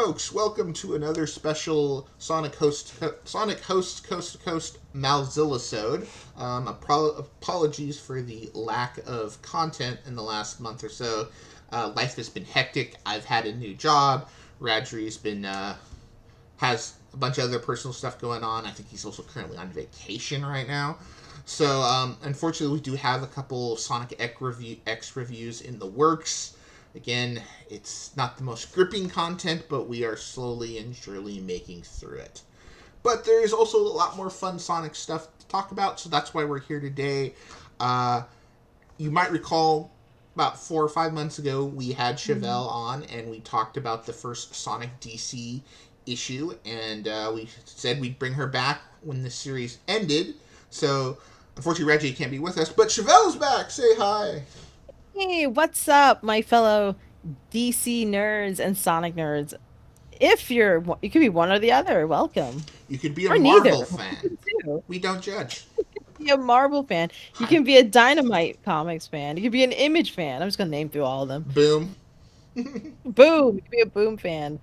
folks, welcome to another special Sonic Host Coast to Coast Malzillisode. Apologies for the lack of content in the last month or so. Life has been hectic. I've had a new job. Radri's been has a bunch of other personal stuff going on. I think he's also currently on vacation right now. So, unfortunately, we do have a couple Sonic X reviews in the works. Again, it's not the most gripping content, but we are slowly and surely making through it. But there is also a lot more fun Sonic stuff to talk about, so that's why we're here today. You might recall about 4 or 5 months ago, we had Chauvel on, and we talked about the first Sonic DC issue, and we said we'd bring her back when the series ended. So, unfortunately, Reggie can't be with us, but Chauvel's back! Say hi! Hey, what's up, my fellow DC nerds and Sonic nerds? If you could be one or the other, welcome. You could be a Or neither. Marvel You fan. can too. We don't judge. Be a Marvel fan. You Hi. can be a Dynamite Comics fan. You can be an Image fan. I'm just gonna name through all of them. Boom. Boom. You can be a Boom fan.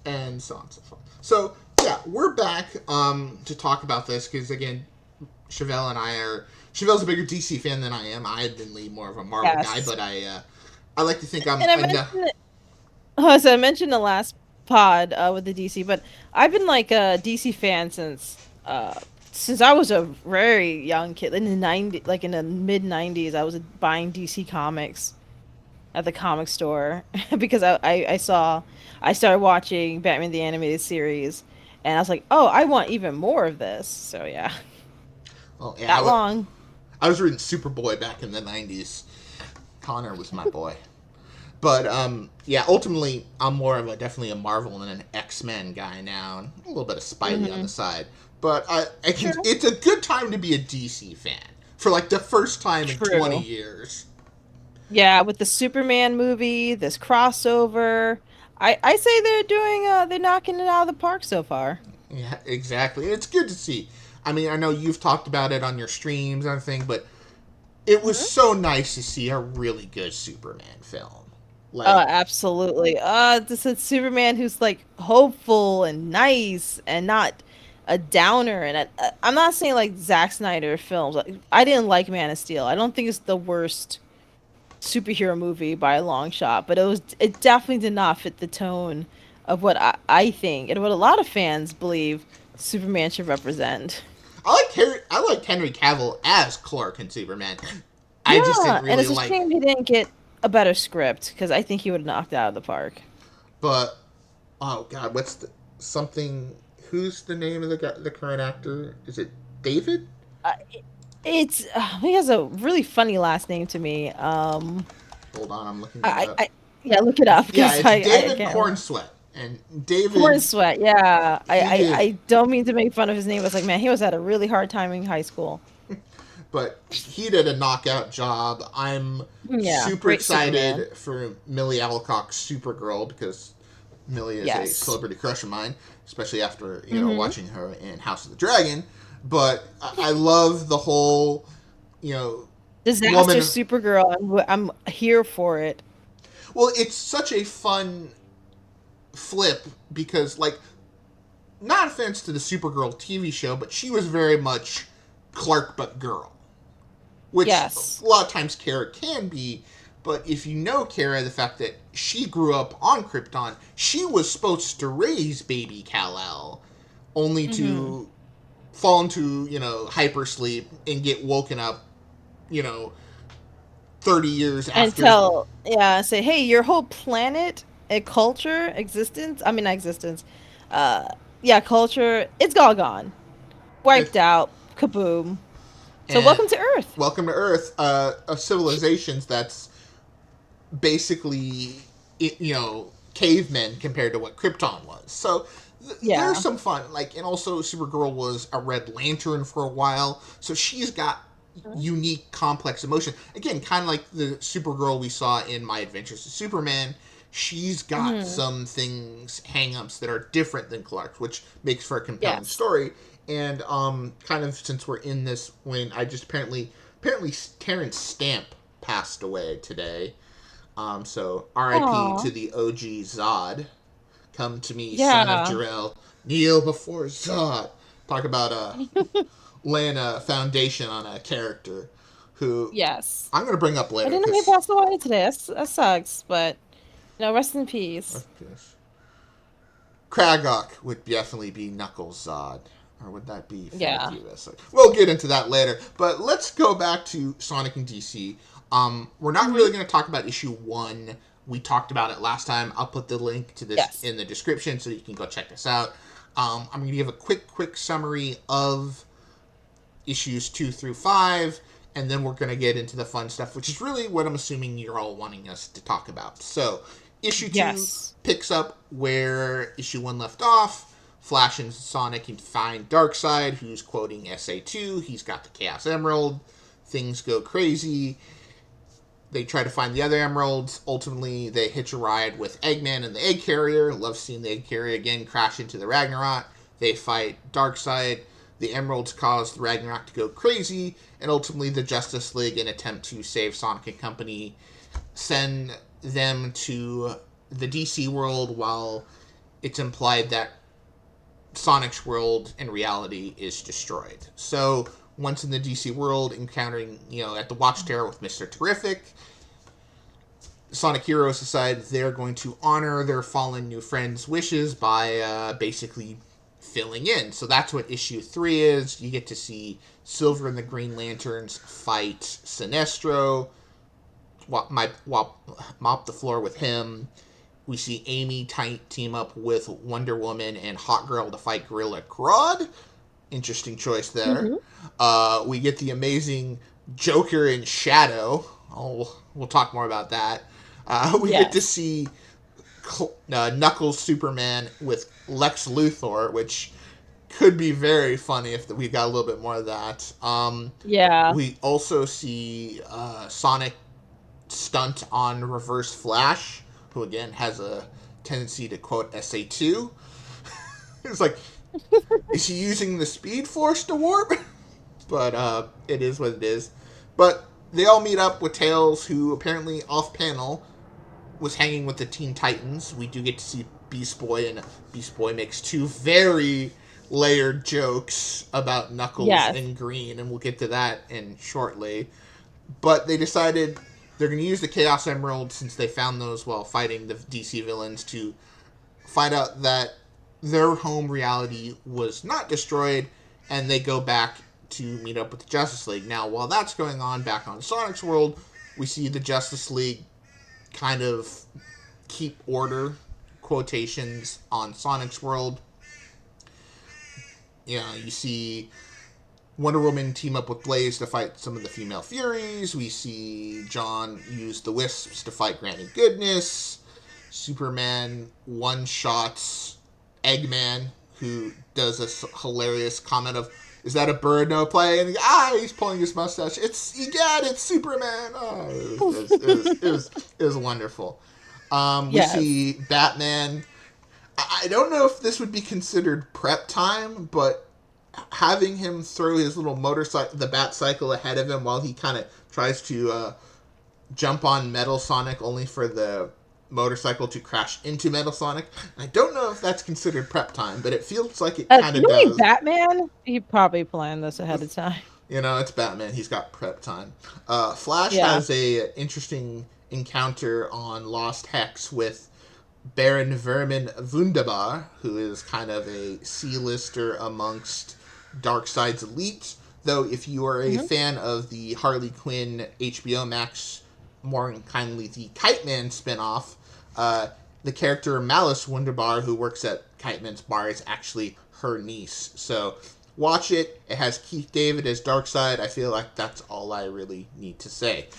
And so on and so forth. So, yeah, we're back to talk about this because, again, Chauvel and I are... Chauvel's a bigger DC fan than I am. I'm admittedly more of a Marvel guy, Yes. but I like to think I'm... And I mentioned it. Oh, so I mentioned the last pod with the DC, but I've been like a DC fan since I was a very young kid in the 90s, like in the mid 90s. I was buying DC comics at the comic store because I started watching Batman the Animated Series, and I was like, oh, I want even more of this. So yeah, well, yeah, that long. I was reading Superboy back in the 90s. Connor was my boy. But, yeah, ultimately, I'm more of definitely a Marvel and an X-Men guy now. And a little bit of Spidey on the side. But True. it's a good time to be a DC fan. For, like, the first time in 20 True. years. Yeah, with the Superman movie, this crossover, I say they're knocking it out of the park so far. Yeah, exactly. And it's good to see. I mean, I know you've talked about it on your streams and everything, but it was Mhm. so nice to see a really good Superman film. Oh, Like, absolutely. This is Superman who's like hopeful and nice and not a downer. And I'm not saying like Zack Snyder films. Like, I didn't like Man of Steel. I don't think it's the worst superhero movie by a long shot, but it definitely did not fit the tone of what I think and what a lot of fans believe Superman should represent. I liked Henry Cavill as Clark and Superman. I just Yeah, didn't and really it's a like... shame he didn't get a better script because I think he would have knocked it out of the park. But oh god, what's the something? Who's the name of the current actor? Is it David? Uh, it's he has a really funny last name to me. Hold on, I'm looking it I, up. I yeah, look it up Yeah, because it's I David can't. Cornsweet, and David Corn Sweat. Yeah, he did, I don't mean to make fun of his name. I was like, man, he was at a really hard time in high school. but he did a knockout job. I'm Yeah, super great Superman. excited for Millie Alcock's Supergirl because Millie is a Yes. celebrity crush of mine, especially after Mm-hmm. watching her in House of the Dragon. But I love the whole you know Disaster woman. Supergirl. I'm here for it. Well, it's such a fun flip because, like, not offense to the Supergirl TV show, but she was very much Clark but girl, which Yes. a lot of times Kara can be. But if you know Kara, the fact that she grew up on Krypton, she was supposed to raise baby Kal-El, only Mm-hmm. to fall into hypersleep and get woken up, you know, 30 years And after. tell, yeah, say, hey, your whole planet, a culture, existence. I mean, not existence. Uh, yeah, culture. It's all gone, wiped out, kaboom. So And welcome to Earth. welcome to Earth, a civilizations that's basically, cavemen compared to what Krypton was. So there's Yeah. some fun. Like, and also Supergirl was a Red Lantern for a while, so she's got unique, complex emotion. Again, kind of like the Supergirl we saw in My Adventures with Superman. She's got Mm-hmm. some things, hang-ups that are different than Clark's, which makes for a compelling Yes. story. And kind of since we're in this, when I just apparently Terrence Stamp passed away today. So R.I.P. Aw. to the OG Zod. Come to me, son of Yeah. Jor-El. Kneel before Zod. Talk about laying a foundation on a character who Yes. I'm going to bring up I later didn't know he because passed away today. That sucks, but rest in peace. Kragok would definitely be Knuckles Zod. Or would that be Yeah. Fanakiris? We'll get into that later. But let's go back to Sonic and DC. We're not Hmm. really going to talk about issue 1. We talked about it last time. I'll put the link to this Yes. in the description so you can go check this out. I'm going to give a quick summary of issues 2 through 5, and then we're going to get into the fun stuff, which is really what I'm assuming you're all wanting us to talk about. So, issue 2 Yes. picks up where issue 1 left off. Flash and Sonic can find Darkseid, who's quoting SA2. He's got the Chaos Emerald. Things go crazy. They try to find the other emeralds. Ultimately, they hitch a ride with Eggman and the Egg Carrier. Love seeing the Egg Carrier again crash into the Ragnarok. They fight Darkseid. The emeralds cause the Ragnarok to go crazy, and ultimately the Justice League, in an attempt to save Sonic and Company, send them to the DC world while it's implied that Sonic's world in reality is destroyed. So once in the DC world, encountering, at the Watchtower with Mr. Terrific, Sonic Heroes decide they're going to honor their fallen new friend's wishes by basically filling in. So that's what issue 3 is. You get to see Silver and the Green Lanterns fight Sinestro, mop the floor with him. We see Amy team up with Wonder Woman and Hot Girl to fight Gorilla Grodd. Interesting choice there. Hmm. We get the amazing Joker in Shadow. Oh, we'll talk more about that. We get to Yes. see Knuckles Superman with Lex Luthor, which could be very funny if we got a little bit more of that. Yeah. We also see Sonic stunt on Reverse Flash, who again has a tendency to quote SA2. It's like, is he using the Speed Force to warp? But it is what it is. But they all meet up with Tails, who apparently off panel was hanging with the Teen Titans. We do get to see Beast Boy, and Beast Boy makes two very layered jokes about Knuckles Yes. and Green, and we'll get to that in shortly. But they decided they're going to use the Chaos Emerald, since they found those while fighting the DC villains, to find out that their home reality was not destroyed, and they go back to meet up with the Justice League. Now, while that's going on back on Sonic's world, we see the Justice League kind of keep order, quotations, on Sonic's world. You see Wonder Woman team up with Blaze to fight some of the female Furies. We see John use the Wisps to fight Granny Goodness. Superman one-shots Eggman, who does a hilarious comment of, "Is that a bird no play?" And he's pulling his mustache. It's Superman. Oh, it was wonderful. We Yes. see Batman. I don't know if this would be considered prep time, but having him throw his little motorcycle, the Bat Cycle, ahead of him while he kind of tries to jump on Metal Sonic, only for the motorcycle to crash into Metal Sonic. I don't know if that's considered prep time, but it feels like it kind of Knowing does. Batman, he probably planned this ahead of time. It's Batman. He's got prep time. Flash Yeah. has a interesting encounter on Lost Hex with Baron Vermin Wunderbar, who is kind of a C-lister amongst Darkseid's elite. Though, if you are a Hmm. fan of the Harley Quinn HBO Max, more kindly the Kite Man spinoff, the character Malice Wunderbar, who works at Kite Man's bar, is actually her niece. So, watch it. It has Keith David as Darkseid. I feel like that's all I really need to say.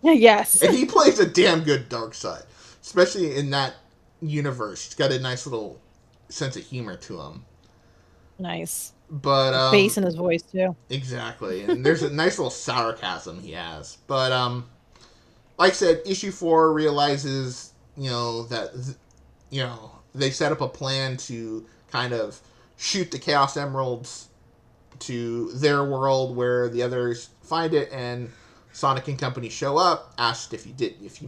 Yes. And he plays a damn good Darkseid, especially in that universe. He's got a nice little sense of humor to him. Nice. But Bass in his voice too. exactly, and there's a nice little sarcasm he has. But like I said, issue 4 realizes that they set up a plan to kind of shoot the Chaos Emeralds to their world where the others find it, and Sonic and company show up, asked if you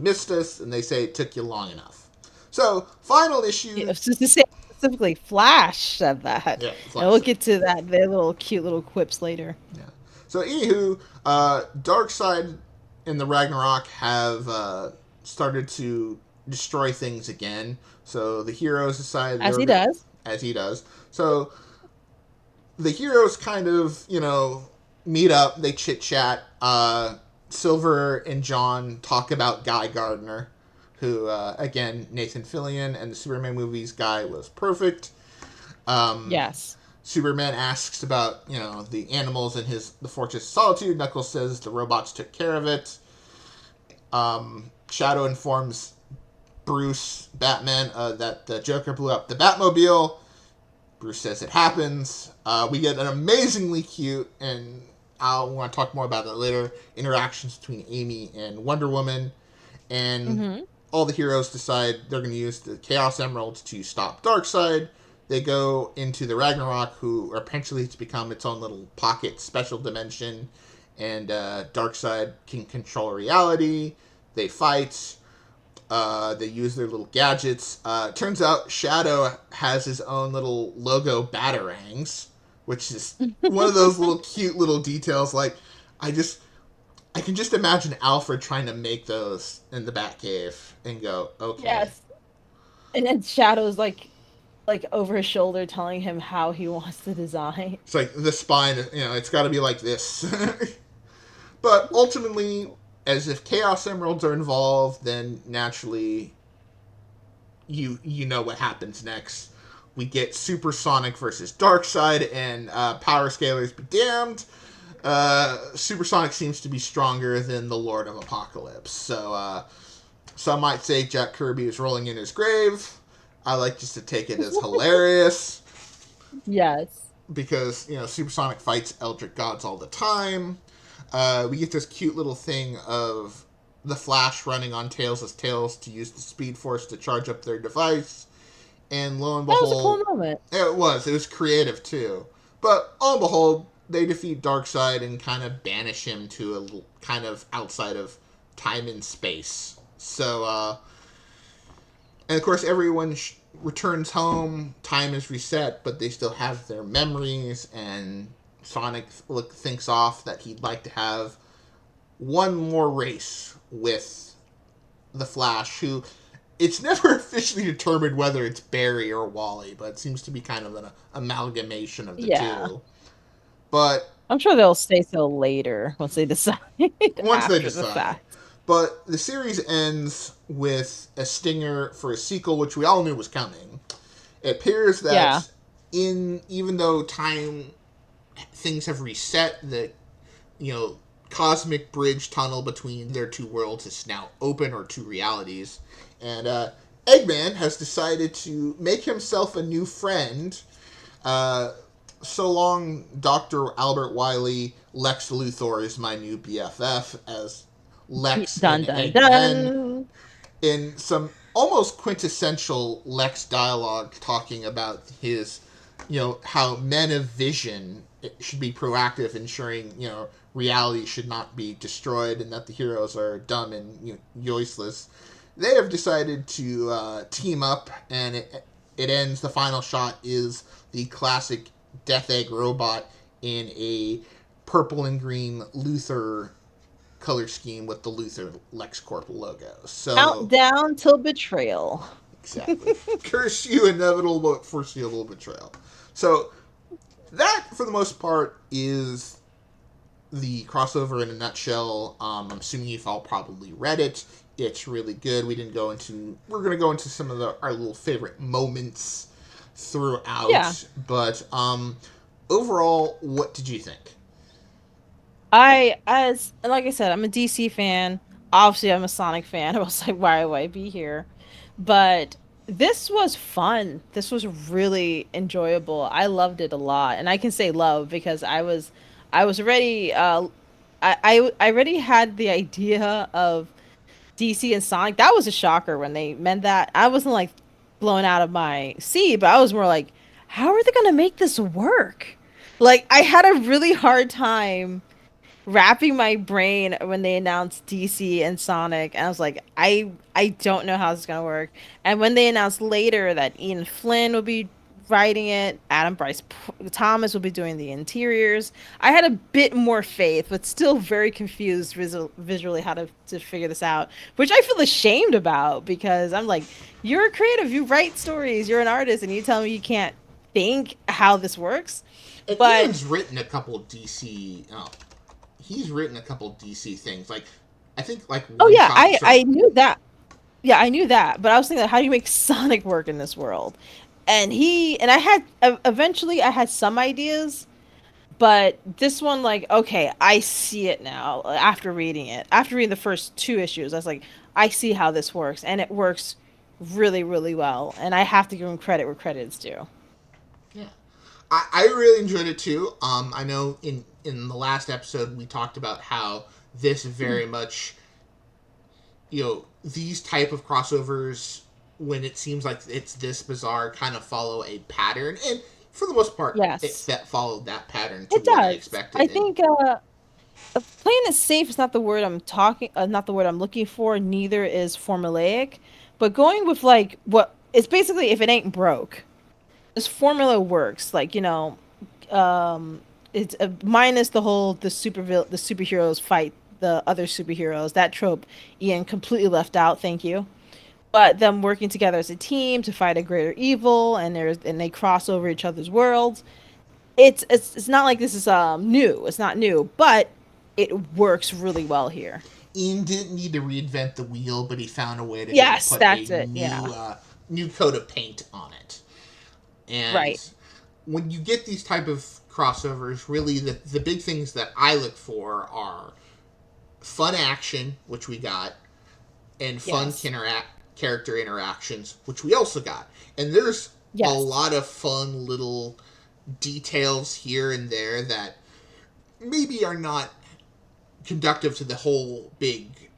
missed us, and they say it took you long enough. So final Yeah, issue, to say specifically, Flash said that, yeah, and we'll Flash. get to that. Their little cute little quips later. Yeah. So anywho, Darkseid and the Ragnarok have started to destroy things again. So the heroes decide As he they're does. as he does. So the heroes kind of meet up. They chit chat. Silver and John talk about Guy Gardner, who again Nathan Fillion and the Superman movies guy was perfect. Um, Yes. Superman asks about the animals in the Fortress of Solitude. Knuckles says the robots took care of it. Shadow informs Bruce Batman that the Joker blew up the Batmobile. Bruce says it happens. We get an amazingly cute, and I'll want to talk more about that later, interactions between Amy and Wonder Woman. And Mm-hmm. all the heroes decide they're going to use the Chaos Emeralds to stop Darkseid. They go into the Ragnarok, who are eventually to become its own little pocket special dimension, and Darkseid can control reality. They fight. They use their little gadgets. Turns out Shadow has his own little logo batarangs, which is one of those little cute little details. Like, I just I can just imagine Alfred trying to make those in the Batcave and go, okay. Yes. And then Shadow's like over his shoulder telling him how he wants the design. It's like the spine, it's got to be like this. But ultimately, as if Chaos Emeralds are involved, then naturally you know what happens next. We get Supersonic versus Darkseid, and Power Scalers be damned. Supersonic seems to be stronger than the Lord of Apocalypse. So some might say Jack Kirby is rolling in his grave. I like just to take it as hilarious Yes. because Supersonic fights Eldritch gods all the time. We get this cute little thing of the Flash running on Tails' tails to use the Speed Force to charge up their device, and lo and That was a cool behold, moment. it was creative too. But lo and behold, they defeat Darkseid and kind of banish him to a little kind of outside of time and space. So, and of course, everyone returns home. Time is reset, but they still have their memories. And Sonic thinks off that he'd like to have one more race with the Flash, who it's never officially determined whether it's Barry or Wally, but it seems to be kind of an amalgamation of the Yeah. two. But I'm sure they'll say so later once they decide once they after the decide. fact. But the series ends with a stinger for a sequel, which we all knew was coming. It appears Yeah. that even though time things have reset, the you know cosmic bridge tunnel between their two worlds is now open, or two realities, and Eggman has decided to make himself a new friend. Uh, so long, Dr. Albert Wiley, Lex Luthor is my new BFF as Lex Dun and dun Eggman dun. in some almost quintessential Lex dialogue talking about his, how men of vision should be proactive, ensuring, reality should not be destroyed and that the heroes are dumb and useless. They have decided to team up, and it ends. The final shot is the classic Death Egg robot in a purple and green Luthor color scheme with the Luthor LexCorp logo. So, Countdown till betrayal. exactly. Curse you, inevitable but foreseeable betrayal. So, that, for the most part, is the crossover in a nutshell. I'm assuming you've all probably read it. It's really good. We're going to go into some of our little favorite moments Yeah. throughout. But overall, what did you think? As like I said, I'm a DC fan. Obviously, I'm a Sonic fan. I was like, why would I be here? But this was fun. This was really enjoyable. I loved it a lot, and I can say love because I was already I already had the idea of DC and Sonic. That was a shocker when they meant that. I wasn't like blown out of my seat, but I was more like, how are they gonna make this work? Like I had a really hard time wrapping my brain when they announced DC and Sonic, and I was like, I don't know how this is gonna work. And when they announced later that Ian Flynn will be writing it, Thomas will be doing the interiors, I had a bit more faith, but still very confused visually how to figure this out, which I feel ashamed about because I'm like, you're a creative, you write stories, you're an artist, and you tell me you can't think how this works. And But Ian's written a couple of DC. He's written a couple of DC things. Like I think like oh one yeah, shot. I knew that. Yeah, I knew that, but I was thinking, like, how do you make Sonic work in this world? And I had eventually I had some ideas, but this one, like, okay, I see it now after reading it. After reading the first two issues, I was like, I see how this works, and it works really, really well. And I have to give him credit where credit is due. Yeah, I really enjoyed it too. I know in the last episode we talked about how this very much, these type of crossovers, when it seems like it's this bizarre, kind of follow a pattern, and for the most part, it Yes, that followed that pattern to it what I does. I expected. And think playing it safe is not the word not the word I'm looking for. Neither is formulaic, but going with like what it's basically if it ain't broke, this formula works. Like um, it's minus the whole the superheroes fight the other superheroes. That trope Ian completely left out. Thank you. But them working together as a team to fight a greater evil, and they cross over each other's worlds. It's not like this is new. It's not new, but it works really well here. Ian didn't need to reinvent the wheel, but he found a way to just Yes, put a that's it. Yeah. new coat of paint on it. And Right. when you get these type of crossovers, really the big things that I look for are fun action, which we got, and fun Yes. character interactions, which we also got. And there's a Yes. lot of fun little details here and there that maybe are not conductive to the whole big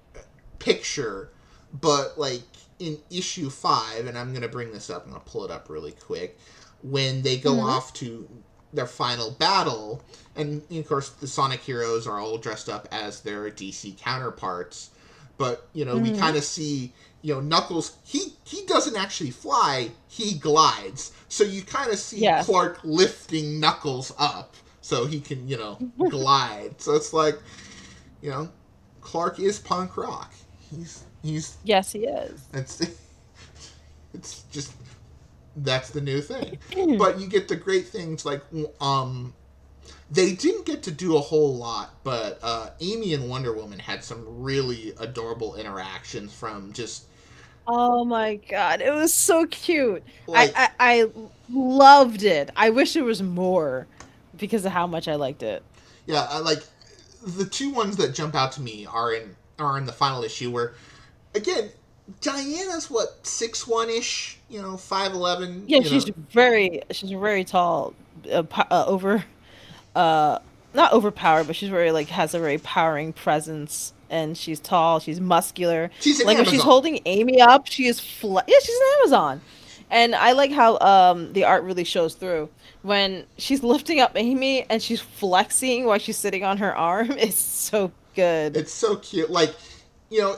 picture, but like in issue 5, and I'm going to bring this up, I'm going to pull it up really quick, when they go Hmm. off to their final battle, and of course the Sonic heroes are all dressed up as their DC counterparts, but we Hmm. kind of see Knuckles, he doesn't actually fly, he glides, so you kind of see Yes. Clark lifting Knuckles up so he can glide. So it's like, you know Clark is punk rock. He's Yes, he is. it's it's just that's the new thing. But you get the great things like they didn't get to do a whole lot, but Amy and Wonder Woman had some really adorable interactions from just Oh my God, it was so cute. I, like I I loved it. I wish there was more because of how much I liked it. yeah, like the two ones that jump out to me are in the final issue where again Diana's what 6'1" ish, 5'11", Yeah, she's very tall, over uh not overpowered, but she's very like has a very powering presence, and she's tall, she's muscular. She's an Like when she's Amazon. holding Amy up, she is yeah, she's an Amazon. And I like how the art really shows through when she's lifting up Amy and she's flexing while she's sitting on her arm. It's so good. It's so cute. Like, you know,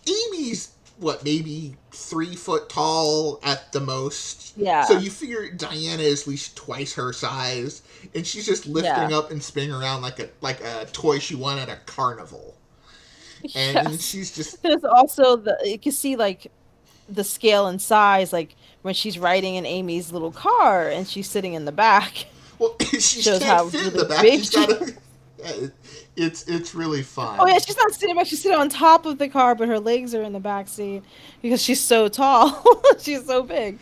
Amy's what, maybe 3 foot tall at the most. So Yeah. you figure Diana is at least twice her size, and she's just lifting Yeah. up and spinning around like a toy she won at a carnival. And Yes. she's just There's also the you can see like the scale and size, like when she's riding in Amy's little car and she's sitting in the back, well, she shows can't how fit in the really back. big She's got she. to. It's really Oh fun. yeah, she's not sitting back. She's sitting on top of the car, but her legs are in the back seat because she's so tall. She's so big.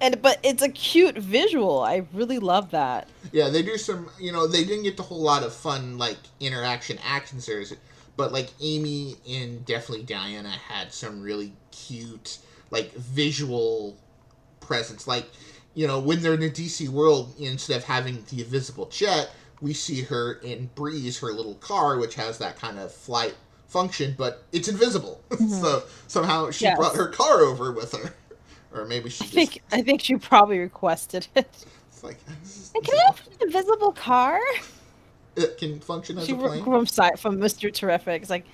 And but it's a cute visual. I really love that. Yeah, they do some. They didn't get the whole lot of fun like interaction action series, but like Amy and definitely Diana had some really cute like visual presence. Like when they're in the DC world, instead of having the invisible jet, we see her in Breeze, her little car, which has that kind of flight function, but it's invisible. Hmm. So somehow she brought Yes, her car over with her, or maybe she just. I think she probably requested it. It's like this is, And this can is I have an invisible car? It can function as She a plane. from Mr. Terrific. It's like,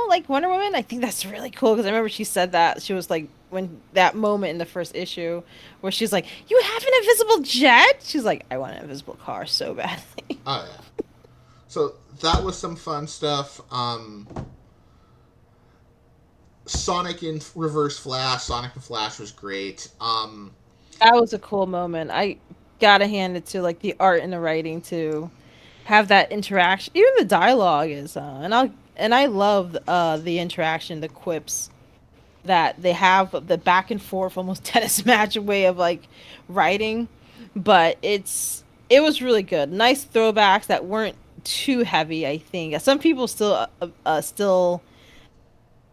like Wonder Woman. I think that's really cool because I remember she said that she was like when that moment in the first issue where she's like, "You have an invisible jet." She's like, "I want an invisible car so badly." Oh yeah. So that was some fun stuff. Sonic in Reverse Flash, Sonic and Flash was great. That was a cool moment. I gotta hand it to like the art and the writing to have that interaction. Even the dialogue is, and I love the interaction, the quips that they have, the back and forth, almost tennis match way of like writing. But it was really good. Nice throwbacks that weren't too heavy. I think some people still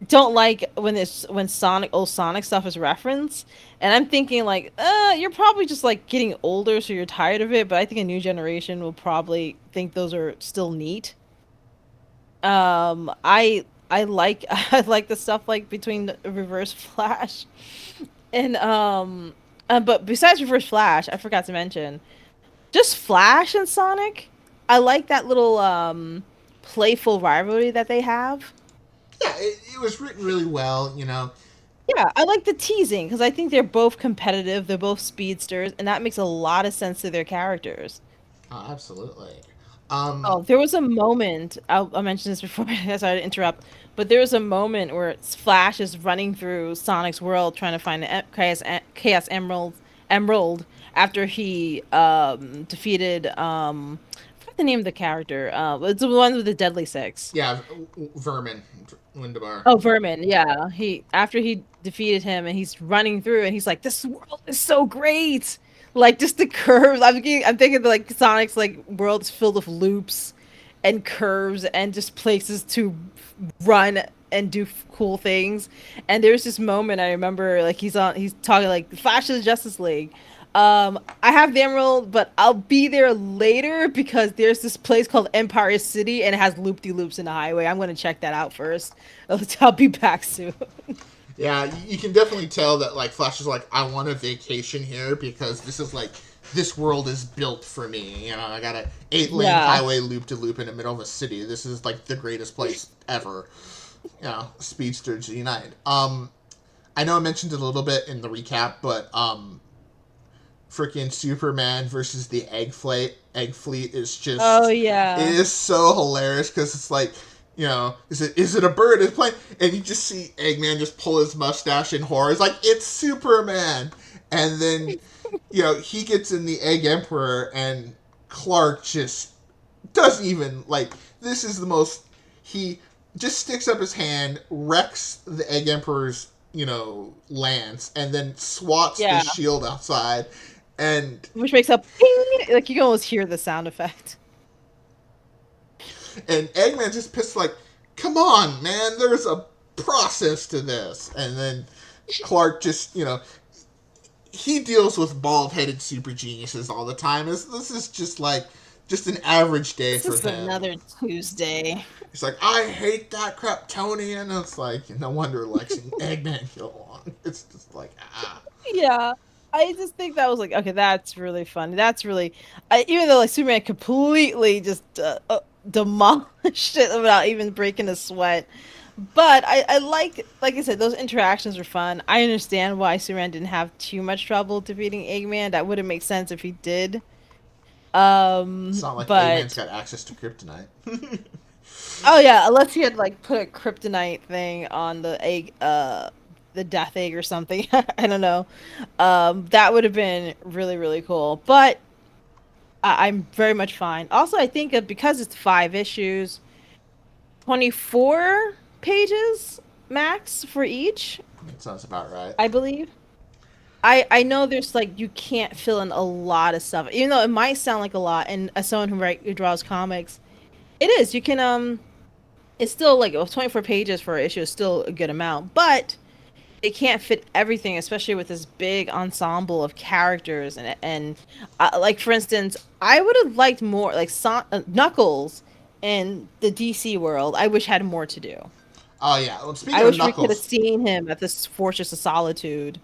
don't like when Sonic old Sonic stuff is referenced, and I'm thinking like, you're probably just like getting older, so you're tired of it. But I think a new generation will probably think those are still neat. I like I like the stuff like between the Reverse Flash and but besides Reverse Flash, I forgot to mention just Flash and Sonic. I like that little playful rivalry that they have. Yeah, it was written really well. Yeah, I like the teasing because I think they're both competitive. They're both speedsters, and that makes a lot of sense to their characters. Oh, absolutely. Oh, there was a moment. I'll mention this before I sorry to interrupt, but there was a moment where Flash is running through Sonic's world trying to find the Chaos Emerald after he defeated I forgot the name of the character. It's the one with the Deadly Six. Yeah, Vermin, Lindabar. Oh, Vermin. Yeah. He after he defeated him and he's running through and he's like, "This world is so great." Like just the curves. I'm thinking like Sonic's like world is filled with loops and curves and just places to run and do cool things. And there's this moment I remember like he's talking like Flash of the Justice League. I have the Emerald, but I'll be there later because there's this place called Empire City and it has loop-de-loops in the highway. I'm gonna check that out first. I'll be back soon. Yeah, you can definitely tell that like Flash is like, I want a vacation here because this is like this world is built for me. I got a 8-lane Yeah. highway loop to loop in the middle of a city. This is like the greatest place ever. Speedsters unite. I know I mentioned it a little bit in the recap, but freaking Superman versus the Egg Fleet is Oh just it yeah. is so hilarious because it's like is it a bird? It's plane, and you just see Eggman just pull his mustache in horror. It's like it's Superman, and then he gets in the Egg Emperor, and Clark just doesn't even like. This is the most he just sticks up his hand, wrecks the Egg Emperor's lance, and then swats the Yeah. shield outside, and Which makes a ping. Like you can almost hear the sound effect. Eggman just pissed like, come on, man, there's a process to this, and then Clark just he deals with bald-headed super geniuses all the time. This is just an average day This for is him. another Tuesday. He's like, I hate that crap, Tony, and it's like no wonder Lex and Eggman get along. It's just like Yeah. I just think that was like, okay, that's really funny. That's really, even though like Superman completely just demolished it without even breaking a sweat. But I like I said, those interactions were fun. I understand why Superman didn't have too much trouble defeating Eggman. That would have made sense if he did. it's not like Eggman's But got access to kryptonite. oh yeah, unless he had like put a kryptonite thing on the death egg or something. I don't know. That would have been really, really cool. But I'm very much fine. Also, I think because it's 5 issues, 24 pages max for each, That sounds about right. I believe. I know there's like you can't fill in a lot of stuff, even though it might sound like a lot. And as someone who draws comics, it is. You can it's still like 24 pages for an issue is still a good amount, but it can't fit everything, especially with this big ensemble of characters and like for instance, I would have liked more like Knuckles in the DC world. I wish had more to do. Oh yeah. Well, speaking I of wish we could have Knuckles, seen him at this Fortress of Solitude.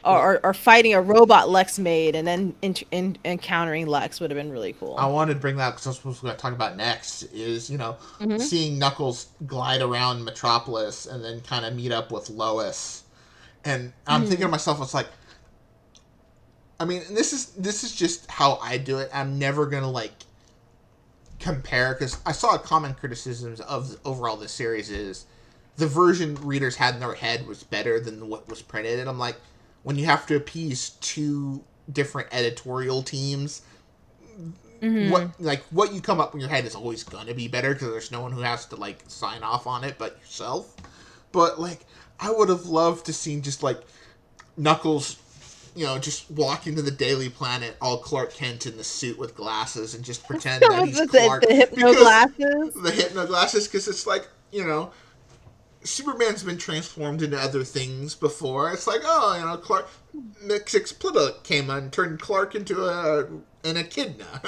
Well, or fighting a robot Lex made and then encountering Lex would have been really I cool. wanted to bring that up because that's what we're going to talk about next. Is Hmm. seeing Knuckles glide around Metropolis and then kind of meet up with Lois, and I'm thinking to Hmm. myself, it's like, I mean, this is just how I do it. I'm never gonna like compare because I saw common criticisms of overall this series is the version readers had in their head was better than what was printed, and I'm like, when you have to appease two different editorial teams, Hmm. what you come up in your head is always gonna be better because there's no one who has to like sign off on it but yourself. But like, I would have loved to see just like Knuckles, just walk into the Daily Planet all Clark Kent in the suit with glasses and just pretend that With he's the Clark hypno because glasses. the hypno glasses because it's like Superman's been transformed into other things before. It's like, oh, Clark Mixixplitta came and turned Clark into an echidna.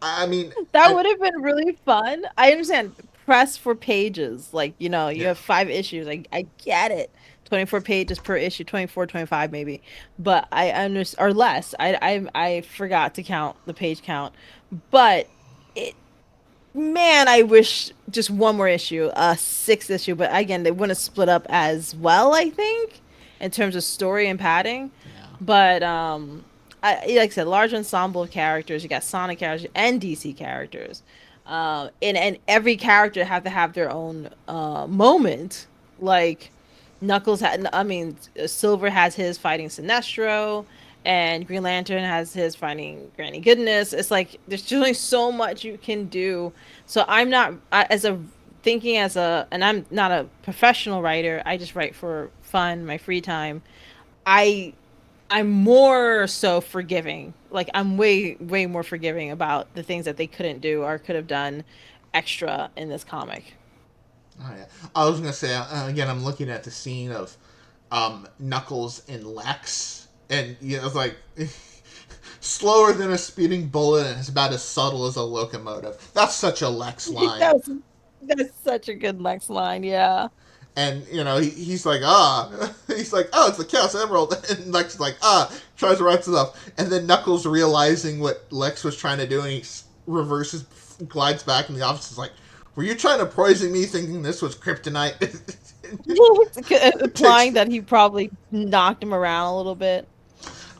I mean, That I would have been really fun. I understand press for pages. Like, you yeah. have 5 issues. I get it. 24 pages per issue, 24, 25 maybe. But I understand, or less. I forgot to count the page count. But it man, I wish just one more issue, a sixth issue, but again, they wouldn't have split up as well, I think, in terms of story and padding. Yeah. But like I said, large ensemble of characters. You got Sonic characters and DC characters. And every character have to have their own moment. Like Knuckles had, I mean, Silver has his fighting Sinestro, and Green Lantern has his fighting Granny Goodness. It's like there's just only so much you can do. So I'm not as a thinking as a, and I'm not a professional writer. I just write for fun, my free time. I I'm more so forgiving. Like I'm way more forgiving about the things that they couldn't do or could have done extra in this comic. Oh yeah. I was gonna say again. I'm looking at the scene of Knuckles and Lex, and it's like slower than a speeding bullet, and it's about as subtle as a locomotive. That's such a Lex line. That was that's such a good Lex line, yeah. And he's like, he's like, oh, it's the Chaos Emerald, and Lex is like, tries to write stuff, and then Knuckles realizing what Lex was trying to do, and he reverses, glides back in the office, is like, were you trying to poison me, thinking this was kryptonite? Implying Takes. that he probably knocked him around a little bit.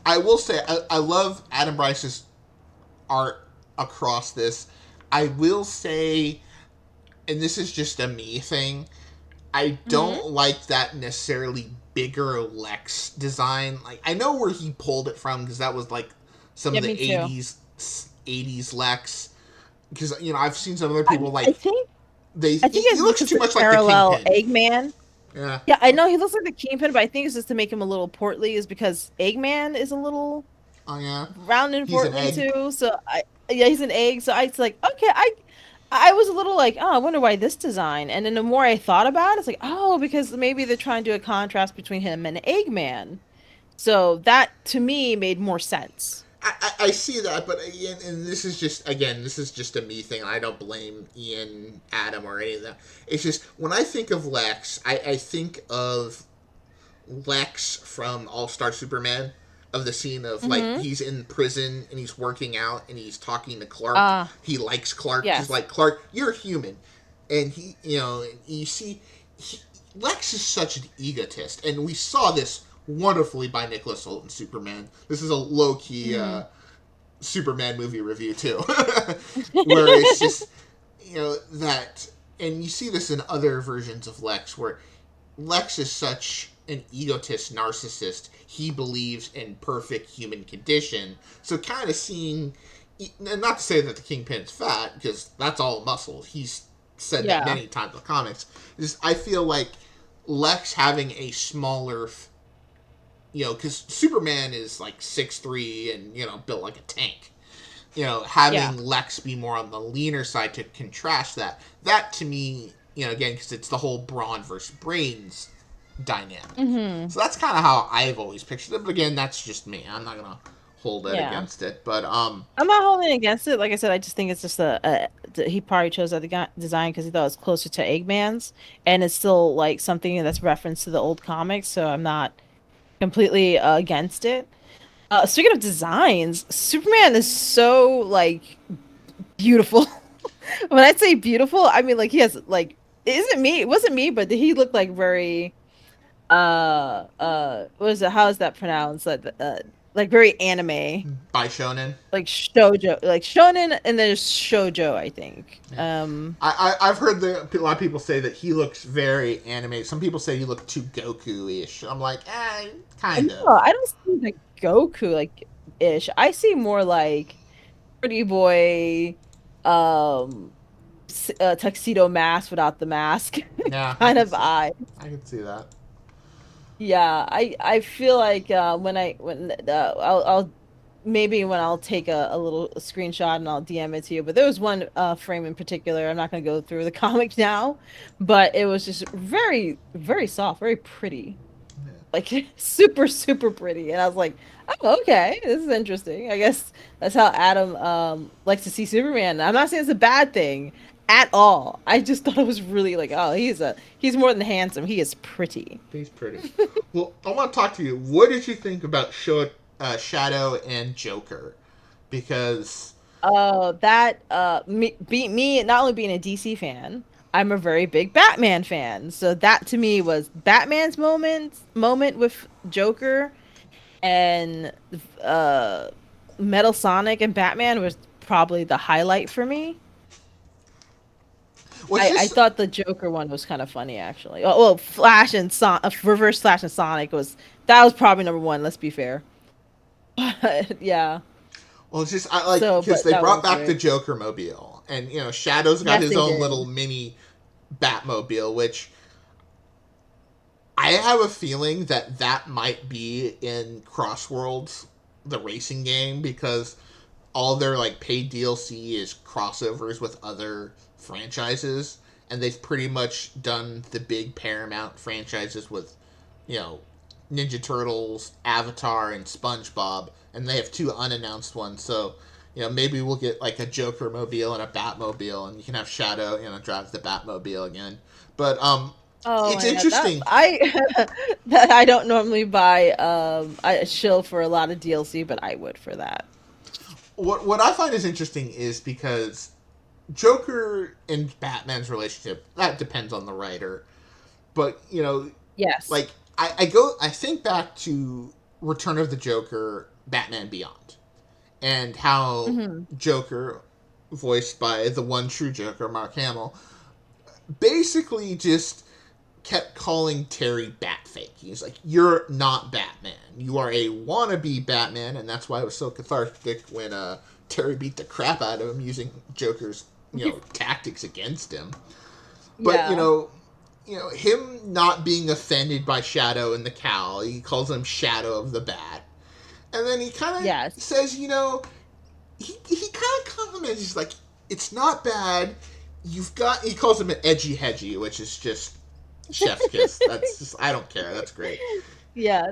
I will say, I love Adam Bryce's art across this. I will say, and this is just a me thing. I Hmm. don't like that necessarily bigger Lex design. Like I know where he pulled it from because that was like some Yeah, of me the too. '80s Lex. Because I've seen some other I, people I like think they I think he it's looks because too to much like the parallel Kingpin. Eggman. Yeah. Yeah, I know he looks like the Kingpin, but I think it's just to make him a little portly, is because Eggman is a little Oh yeah. round and He's an portly egg. too. So yeah, he's an egg. So it's like, okay, I was a little like, oh, I wonder why this design. And then the more I thought about it, it's like, oh, because maybe they're trying to do a contrast between him and Eggman. So that to me made more sense. I see that, but again, and this is just a me thing. I don't blame Ian, Adam, or any of that. It's just when I think of Lex, I think of Lex from All Star Superman, of the scene of like Mm-hmm. he's in prison and he's working out and he's talking to Clark. He likes Clark. He's Yes. like, Clark, you're human, and you see, he, Lex is such an egotist, and we saw this wonderfully by Nicholas Holt in Superman. This is a low key Mm-hmm. Superman movie review too, where it's just that, and you see this in other versions of Lex where Lex is such an egotist narcissist. He believes in perfect human condition. So kind of seeing, and not to say that the Kingpin's fat, because that's all muscle. He's said that Yeah. many times in the comics. Just I feel like Lex having a smaller, because Superman is like 6'3" and built like a tank. Yeah. Having Lex be more on the leaner side to contrast that. That to me, again, because it's the whole brawn versus brains dynamic. Mm-hmm. So that's kind of how I've always pictured it. But again, that's just me. I'm not gonna hold it Yeah. against it. But I'm not holding it against it. Like I said, I just think it's just he probably chose that design because he thought it was closer to Eggman's, and it's still like something that's referenced to the old comics. So I'm not. completely against it. Speaking of designs, Superman is so like beautiful. When I say beautiful, I mean like he has like it isn't me, it wasn't me, but he looked like very what is it? How is that pronounced? Like very anime, By shonen. like shoujo, like shonen, and there's shoujo, I think. Yeah. I've heard a lot of people say that he looks very animated. Some people say he looked too Goku-ish. I'm like, kind No, of. I don't see like Goku like ish. I see more like pretty boy, um, tuxedo mask without the mask Yeah, kind of eye. I can see that. Yeah, I feel like when I'll maybe when I'll take a little screenshot and I'll DM it to you. But there was one frame in particular. I'm not gonna go through the comic now, but it was just very very soft, very pretty, Yeah. like super super pretty. And I was like, oh okay, this is interesting. I guess that's how Adam likes to see Superman. I'm not saying it's a bad thing at all. I just thought it was really like, oh, he's more than handsome. He is pretty. He's pretty. Well, I want to talk to you. What did you think about Shadow and Joker? Because That me not only being a DC fan, I'm a very big Batman fan. So that to me was Batman's moment with Joker and uh Metal Sonic and Batman was probably the highlight for me. was I this thought the Joker one was kind of funny actually. Oh, well, Flash and Reverse Flash and Sonic was that was probably number one, let's be fair. But yeah. well? It's just I like So, because but they that brought was back the great. Joker mobile, and Shadow's got Yes, his they own little did. mini Batmobile, which I have a feeling that might be in Crossworlds, the racing game, because all their like paid DLC is crossovers with other franchises, and they've pretty much done the big Paramount franchises with, you know, Ninja Turtles, Avatar, and SpongeBob, and they have two unannounced ones. So, maybe we'll get like a Joker mobile and a Batmobile, and you can have Shadow, drive the Batmobile again. But Oh it's my God, that interesting. I that I don't normally buy I shill for a lot of DLC, but I would for that. What I find is interesting is because Joker and Batman's relationship that depends on the writer, but Yes. like I think back to Return of the Joker, Batman Beyond, and how Hmm. Joker, voiced by the one true Joker, Mark Hamill, basically just kept calling Terry Batfake. He's like, "You're not Batman. You are a wannabe Batman," and that's why it was so cathartic when Terry beat the crap out of him using Joker's tactics against him. But Yeah. him not being offended by Shadow and the cowl, he calls him Shadow of the Bat, and then he kind of Yes. says, he kind of compliments. He's like, "It's not bad. You've got." He calls him an edgy hedgy, which is just chef's kiss. That's just I don't care. That's great.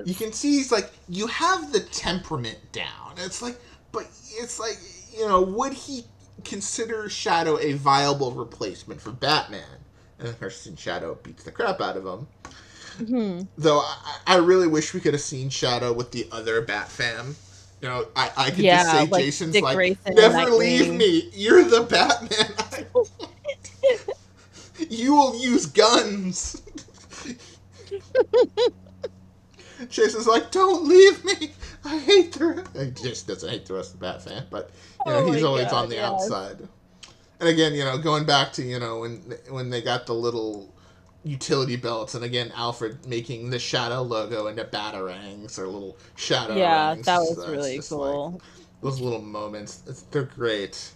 You Yes. can see he's like, you have the temperament down. It's like, but it's like, would he consider Shadow a viable replacement for Batman? And of course, Shadow beats the crap out of him. Hmm. Though I really wish we could have seen Shadow with the other Bat fam. I could just Yeah, say like Jason's Dick like, Grayson and never leave Nightwing. me. You're the Batman. You will use guns. Jason's like, don't leave me. I hate the. He just doesn't hate the rest of the Bat fan, but Oh he's my always on God, the yes. outside. And again, going back to when they got the little utility belts, and again Alfred making the Shadow logo into batarangs or little shadow Yeah, rings. that It's, was it's really just like cool. those little moments. They're great.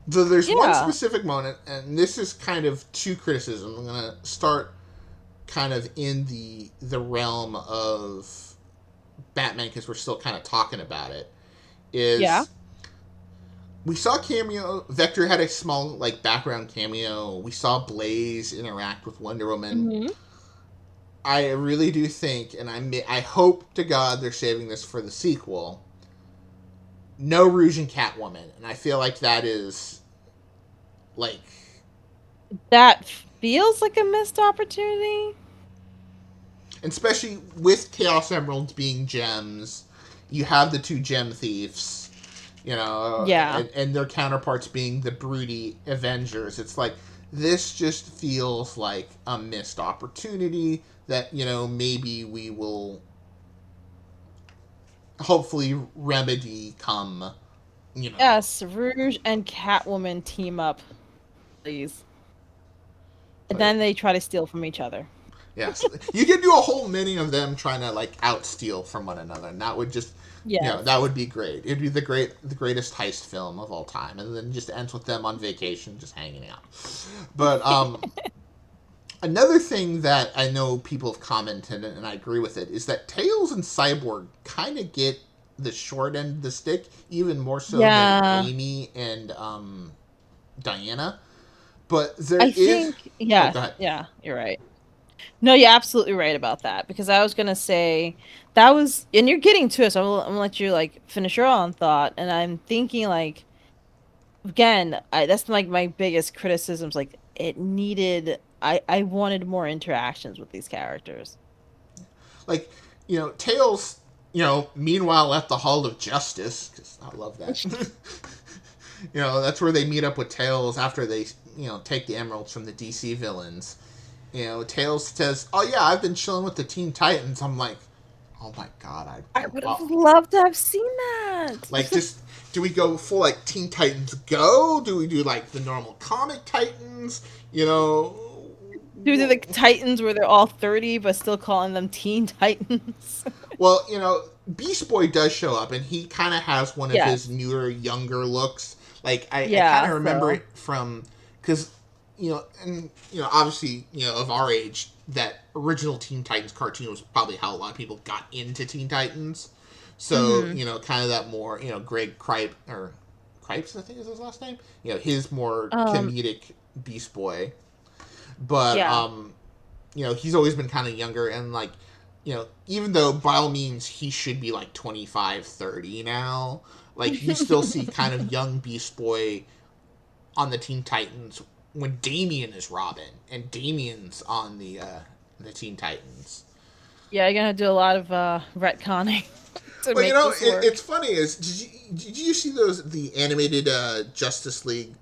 So there's one Yeah. specific moment, and this is kind of two criticisms. I'm gonna start kind of in the realm of Batman because we're still kind of talking about it. Yeah. Is we saw cameo. Vector had a small like background cameo. We saw Blaze interact with Wonder Woman. Hmm. I really do think, and I hope to God they're saving this for the sequel. No Rouge and Catwoman, and I feel like that is like That feels like a missed opportunity. And especially with Chaos Emeralds being gems, you have the two gem thieves, Yeah. and their counterparts being the broody Avengers. It's like this just feels like a missed opportunity that maybe we will hopefully remedy come you know Yes, Rouge and Catwoman team up, please. And but then they try to steal from each other. yes, you could do a whole mini of them trying to like outsteal from one another, and that would just that Yes. would be great. It'd be the greatest heist film of all time, and then just ends with them on vacation just hanging out. But another thing that I know people have commented, and I agree with it, is that Tails and Cyborg kind of get the short end of the stick, even more so than Yeah. Amy and Diana. But there I is. think, Oh, yes. go ahead. Yeah, you're right. No, you're absolutely right about that because I was gonna say that was, and you're getting to it, so I'm gonna let you like finish your own thought. And I'm thinking like again, that's like my biggest criticisms. Like it needed, I wanted more interactions with these characters. Like, Tails, meanwhile at the Hall of Justice, because I love that. That's where they meet up with Tails after they, take the emeralds from the DC villains. Tails says, "Oh yeah, I've been chilling with the Teen Titans." I'm like, "Oh my god, I would have loved to have seen that. like just do we go full like Teen Titans Go? Do we do like the normal comic Titans? You know, Do the Titans where they're all 30 but still calling them Teen Titans? well, Beast Boy does show up, and he kind of has one of his Yes. newer, younger looks. Like I kind Yeah, of remember so it from because and obviously of our age, that original Teen Titans cartoon was probably how a lot of people got into Teen Titans. So mhm. kind of that more Greg Kripe or Cripes, I think is his last name. His more Um comedic Beast Boy, but yeah. he's always been kind of younger and like even though by all means he should be like 25, 30 now, like you still see kind of young Beast Boy on the Teen Titans when Damian is Robin and Damian's on the Teen Titans. Yeah, you're gonna do a lot of retconning to Well, make this it's work. funny is did you see the animated Justice League?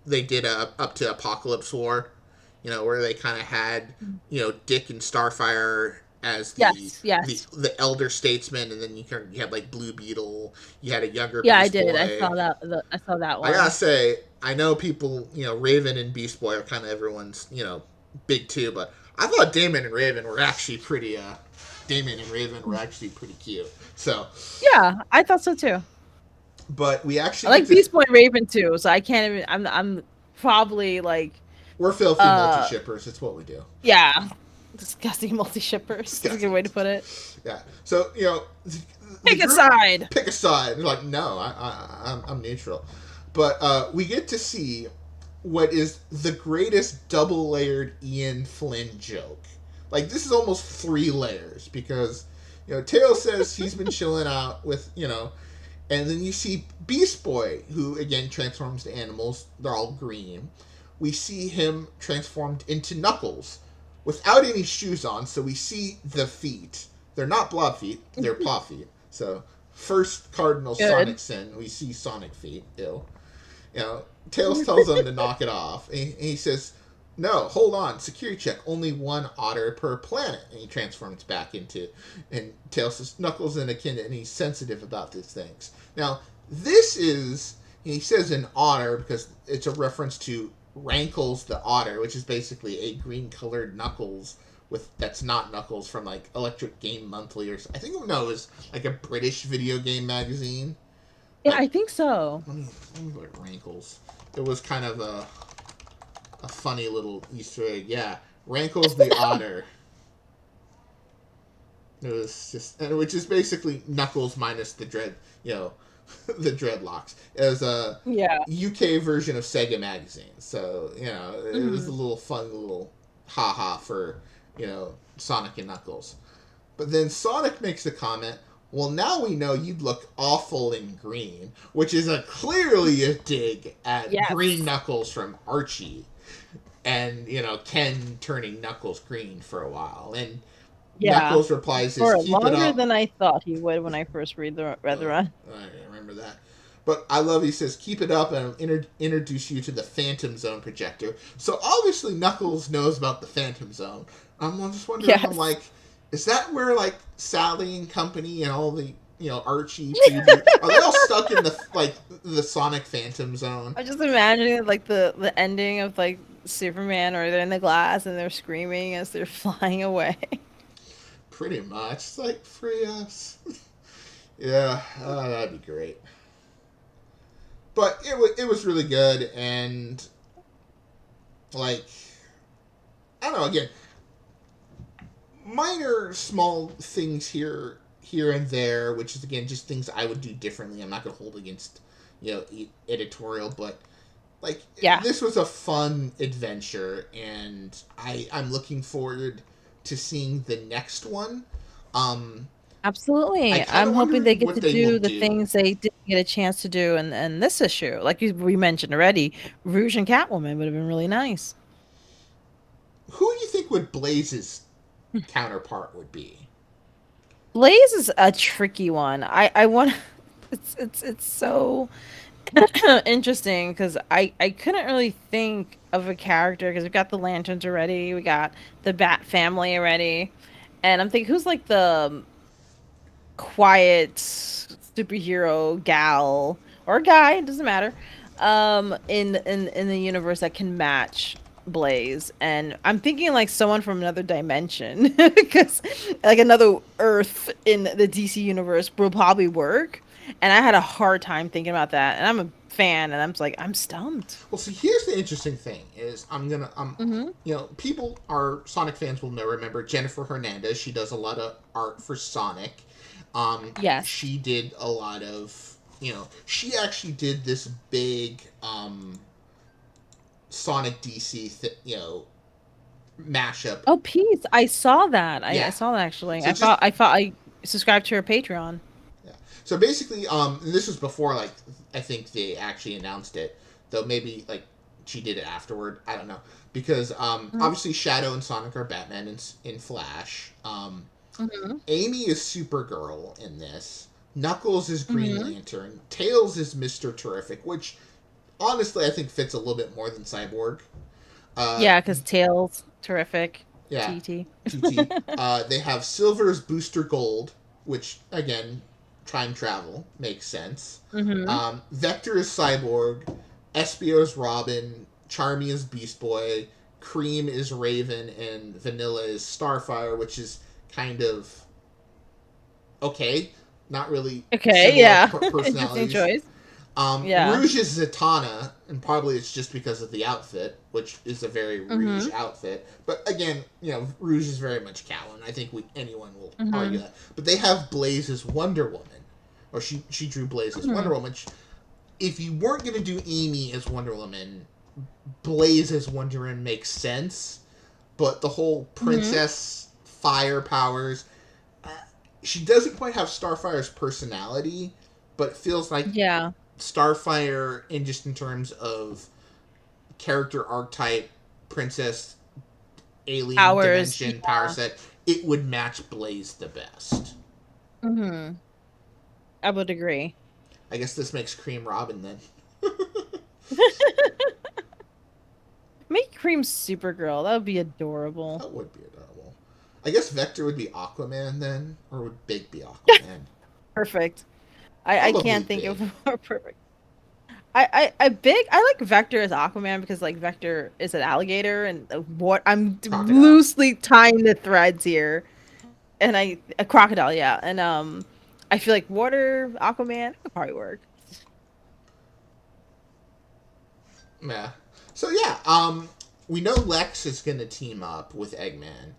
They did up to Apocalypse War. Where they kind of had Dick and Starfire as Yes, the yes. the elder statesman, and then you had like Blue Beetle. You had a younger Yeah, I Beast did. Boy. I saw that I gotta one. say, I know people, Raven and Beast Boy are kind of everyone's, big two, but I thought Damon and Raven were actually pretty cute. So, Yeah, I thought so too. but we I actually get like to Beast Boy and Raven too, so I can't even I'm probably like we're filthy multi uh shippers. It's what we do. yeah, disgusting multi shippers. That's a good Disgusting. way to put it. Yeah. So the Pick a group side. pick a side. They're like, no, I'm neutral. But we get to see what is the greatest double layered Ian Flynn joke. Like this is almost 3 layers because Tails says he's been chilling out with and then you see Beast Boy, who again transforms to animals. They're all green. We see him transformed into Knuckles without any shoes on, so we see the feet. They're not blob feet, they're paw feet. So, first cardinal Sonic Good. sin, we see Sonic feet. Ew. Tails tells him to knock it off. And he says, "No, hold on, security check. Only one otter per planet." And he transforms back into. And Tails says, "Knuckles and Echidna," and he's sensitive about these things. Now, this is. He says an otter because it's a reference to Rankles the otter, which is basically a green colored Knuckles with that's not Knuckles from like Electric Game Monthly or I think no, it was like a British video game magazine. Yeah, Like I think so. let me look at Rankles. It was kind of a funny little Easter egg. Yeah, Rankles the otter. It was just, and which is basically Knuckles minus the the dreadlocks. It was a Yeah. UK version of Sega magazine, so it was a Mhm. little fun little haha for Sonic and Knuckles. But then Sonic makes the comment, "Well, now we know you'd look awful in green," which is clearly a dig at Green Yes. Knuckles from Archie, and Ken turning Knuckles green for a while. And Yeah, Knuckles replies is for keep it longer up. than I thought he would when I first read the run. I remember that. But I love, he says, keep it up and I'll introduce you to the Phantom Zone projector. So obviously Knuckles knows about the Phantom Zone. I'm just wondering, I'm Yes. like, is that where, like, Sally and company and all the, Archie, Fubu, are they all stuck in the, like, the Sonic Phantom Zone? I'm just imagining like the ending of like Superman, or they're in the glass and they're screaming as they're flying away. Pretty much. It's like, free us. Yeah, that'd be great. But it was really good, and, like, I don't know, again, minor small things here and there, which is again just things I would do differently. I'm not going to hold against editorial, but like Yeah, this was a fun adventure, and I'm looking forward to seeing the next one. Um, I absolutely. kind I'm of hoping wonder they get what to they will do the do. things they didn't get a chance to do in this issue. Like we mentioned already, Rouge and Catwoman would have been really nice. Who do you think would Blaze's counterpart would be? Blaze is a tricky one. I want it's so interesting because I couldn't really think of a character because we got the Lanterns already, we got the Bat family already, and I'm thinking who's like the quiet superhero gal or guy, it doesn't matter, in the universe that can match Blaze. And I'm thinking like someone from another dimension because like another Earth in the DC universe will probably work. And I had a hard time thinking about that. And I'm a fan, and I'm just like, I'm stumped. Well, see, here's the interesting thing: is Mm-hmm. people are Sonic fans will know remember Jennifer Hernandez. She does a lot of art for Sonic. Yes. She did a lot of she actually did this big Sonic DC mashup. Oh, peace. I saw that. I Yeah. saw that actually. So just I thought I subscribed to her Patreon. yeah. So basically, and this was before, like, I think they actually announced it, though maybe like she did it afterward. I don't know, because obviously Shadow and Sonic are Batman in Flash. Mm-hmm. Amy is Supergirl in this. Knuckles is Green Hmm. Lantern. Tails is Mister Terrific, which honestly I think fits a little bit more than Cyborg. Uh, Yeah, because Tails, terrific. yeah, TT. TT. They have Silver's Booster Gold, which again, time travel makes sense. Hmm. Vector is Cyborg. Espio is Robin. Charmy is Beast Boy. Cream is Raven, and Vanilla is Starfire, which is kind of okay. Not really Okay, similar yeah. Interesting personalities. choice. Yeah. Rouge is Zatanna, and probably it's just because of the outfit, which is a very Rouge Hmm. outfit. But again, Rouge is very much Callan. I think anyone will argue Hmm. that. But they have Blaze as Wonder Woman, or she drew Blaze as Wonder Hmm. Woman. If you weren't going to do Amy as Wonder Woman, Blaze as Wonder Woman makes sense. But the whole Hmm. princess fire powers, uh, she doesn't quite have Starfire's personality, but it feels like Yeah. Starfire in just in terms of character archetype, princess, alien Powers. dimension, power Yeah. set, it would match Blaze the best. Hmm. I would agree. I guess this makes Cream Robin then. Make Cream Supergirl. That would be adorable. That would be adorable. I guess Vector would be Aquaman then, or would Big be Aquaman? Perfect. I Probably can't think Big. of a more perfect. I like Vector as Aquaman because like Vector is an alligator, and what I'm Crocodile. loosely tying the threads here, and I a crocodile, yeah, and I feel like water Aquaman could probably work. Yeah. So yeah, we know Lex is gonna team up with Eggman.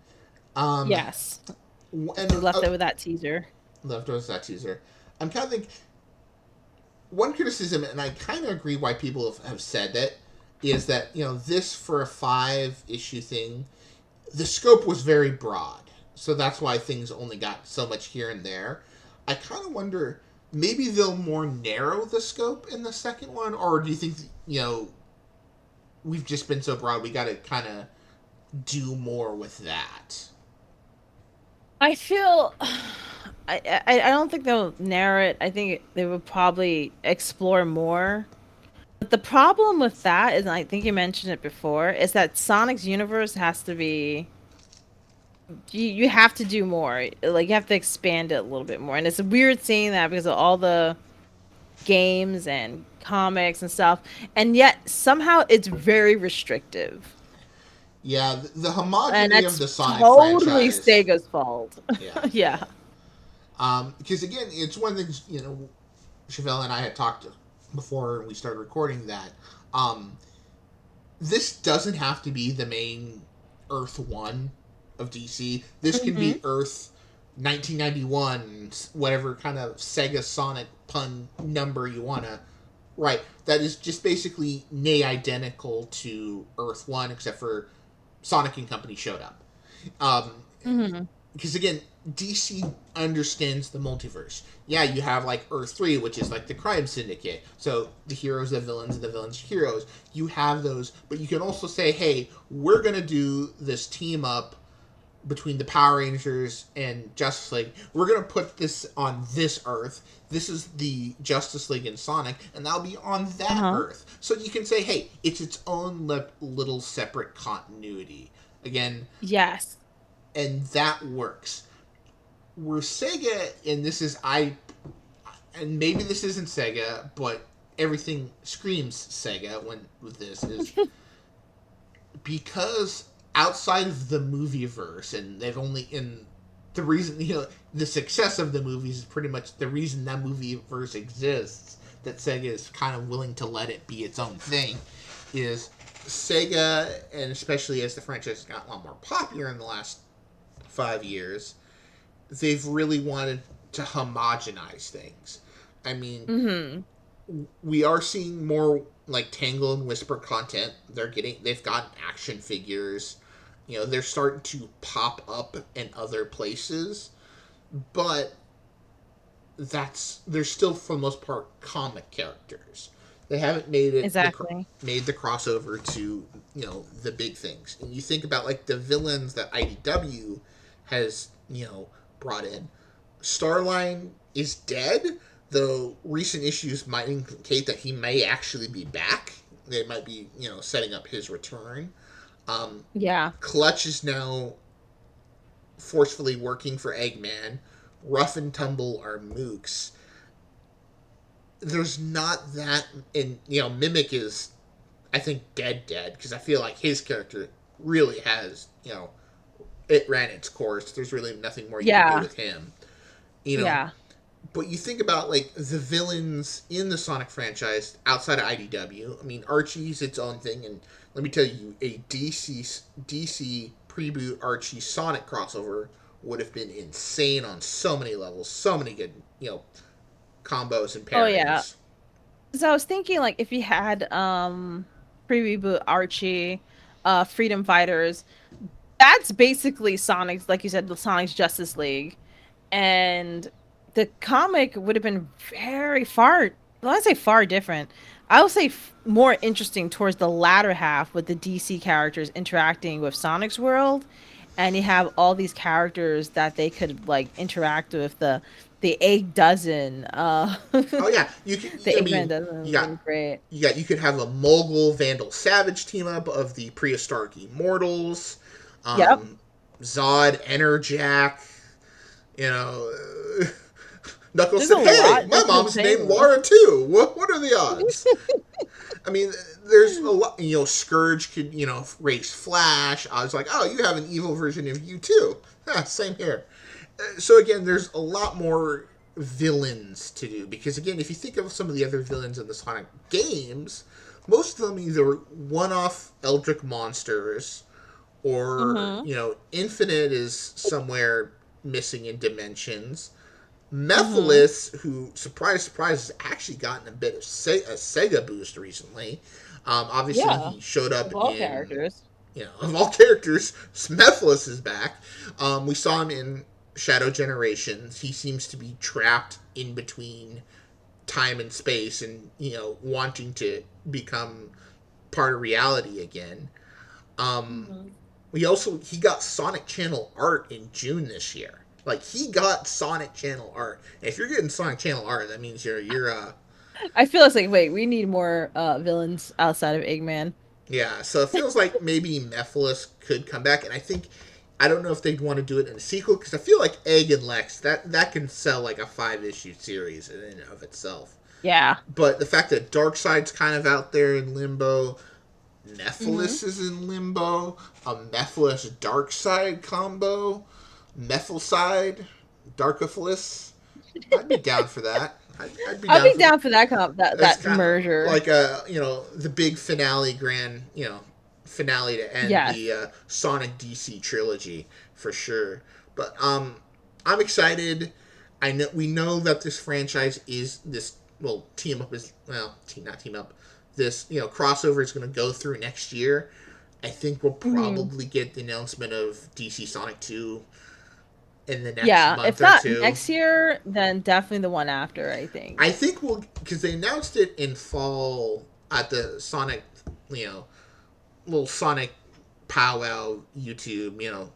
Um, Yes, and they left it with that teaser. left us that teaser. I'm kind of think one criticism, and I kind of agree why people have said that, is that this for a 5 issue thing, the scope was very broad, so that's why things only got so much here and there. I kind of wonder maybe they'll more narrow the scope in the second one, or do you think we've just been so broad we got to kind of do more with that? I feel I don't think they'll narrow it. I think they would probably explore more. But the problem with that is, and I think you mentioned it before, is that Sonic's universe has to be you have to do more. Like you have to expand it a little bit more. And it's weird seeing that because of all the games and comics and stuff. And yet somehow it's very restrictive. Yeah, the And homogeny of that's the Sonic totally franchise. Sega's fault. Yeah, Yeah. yeah. Because again, it's one of the things, Chauvel and I had talked before we started recording that um, this doesn't have to be the main Earth 1 of DC. This can Hmm. be Earth 1991, whatever kind of Sega Sonic pun number you want to. Right, that is just basically nay identical to Earth 1, except for Sonic and Company showed up. Um, Hmm. because again, DC understands the multiverse. Yeah, you have like Earth 3, which is like the crime syndicate. So the heroes, the villains, and the villains, heroes. You have those, but you can also say, hey, we're going to do this team up between the Power Rangers and Justice League. We're going to put this on this Earth. This is the Justice League and Sonic, and that'll be on that Uh-huh. Earth. So you can say, hey, it's its own little separate continuity. Again, Yes. and that works. Where Sega, and this is and maybe this isn't Sega, but everything screams Sega when with this is because outside of the movie verse, and they've only in the reason the success of the movies is pretty much the reason that movie verse exists. That Sega is kind of willing to let it be its own thing is Sega, and especially as the franchise got a lot more popular in the last 5 years, they've really wanted to homogenize things. I mean, Hmm. we are seeing more like Tangle and Whisper content. They've gotten action figures. They're starting to pop up in other places, but they're still for the most part comic characters. They haven't Exactly. made the crossover to the big things. And you think about like the villains that IDW has brought in. Starline is dead, though recent issues might indicate that he may actually be back. They might be setting up his return. Um, Yeah. Clutch is now forcefully working for Eggman. Rough and Tumble are mooks. There's not that, and Mimic is, I think, dead because I feel like his character really has it ran its course. There's really nothing more you can do Yeah. with him. You know, Yeah. but you think about like the villains in the Sonic franchise outside of IDW. I mean, Archie's its own thing, and let me tell you, a DC preboot Archie Sonic crossover would have been insane on so many levels, so many good combos and Oh yeah. pairings. So I was thinking like if you had pre-reboot Archie, Freedom Fighters, that's basically Sonic's, like you said, the Sonic's Justice League. And the comic would have been very far, well, I say far different. I would say more interesting towards the latter half with the DC characters interacting with Sonic's world, and you have all these characters that they could like interact with the egg dozen, Oh the yeah, you can. I Eggman mean, dozen you would got have been great. you could have a Mogul Vandal Savage team up of the prehistoric immortals, Yep. um, Zod, Enerjack. You know, Knuckles There's a said, "Hey, lot my they could mom's play named with. Laura too. What are the odds?" I mean, there's a lot. Scourge could race Flash. I was like, "Oh, you have an evil version of you too." Same here. So again, there's a lot more villains to do because again, if you think of some of the other villains in the Sonic games, most of them either one-off Eldritch monsters or Mm-hmm. Infinite is somewhere missing in dimensions. Mm-hmm. Mephiles, who surprise surprise has actually gotten a bit of a Sega boost recently. Obviously, Yeah. he showed up Of all in characters. of all characters, Mephiles is back. We saw him in Shadow Generations. He seems to be trapped in between time and space, and wanting to become part of reality again. Um, Mhm. he got Sonic Channel art in June this year. Like he got Sonic Channel art. And if you're getting Sonic Channel art, that means you're. I feel it's like, wait, we need more villains outside of Eggman. Yeah, so it feels like maybe Mephiles could come back, and I think I don't know if they'd want to do it in a sequel because I feel like Egg and Lex that can sell like a 5 issue series in and of itself. Yeah. But the fact that Darkseid's kind of out there in limbo, Hmm. Mephiles is in limbo, a Mephiles Darkseid combo, Mephilside, Darkophilis, I'd be down for that. I'd be I'll down be for down for that that it's that kind of merger. like a the big finale finale to end Yes. the Sonic DC trilogy for sure. But I'm excited. I know we know that this franchise is this well team up is well team not team up. This crossover is going to go through next year. I think we'll Hmm. probably get the announcement of DC Sonic 2 in the next Yeah. month If or not two. next year, then definitely the one after, I I think. think we'll because they announced it in fall at the Sonic, you know, little Sonic powwow YouTube,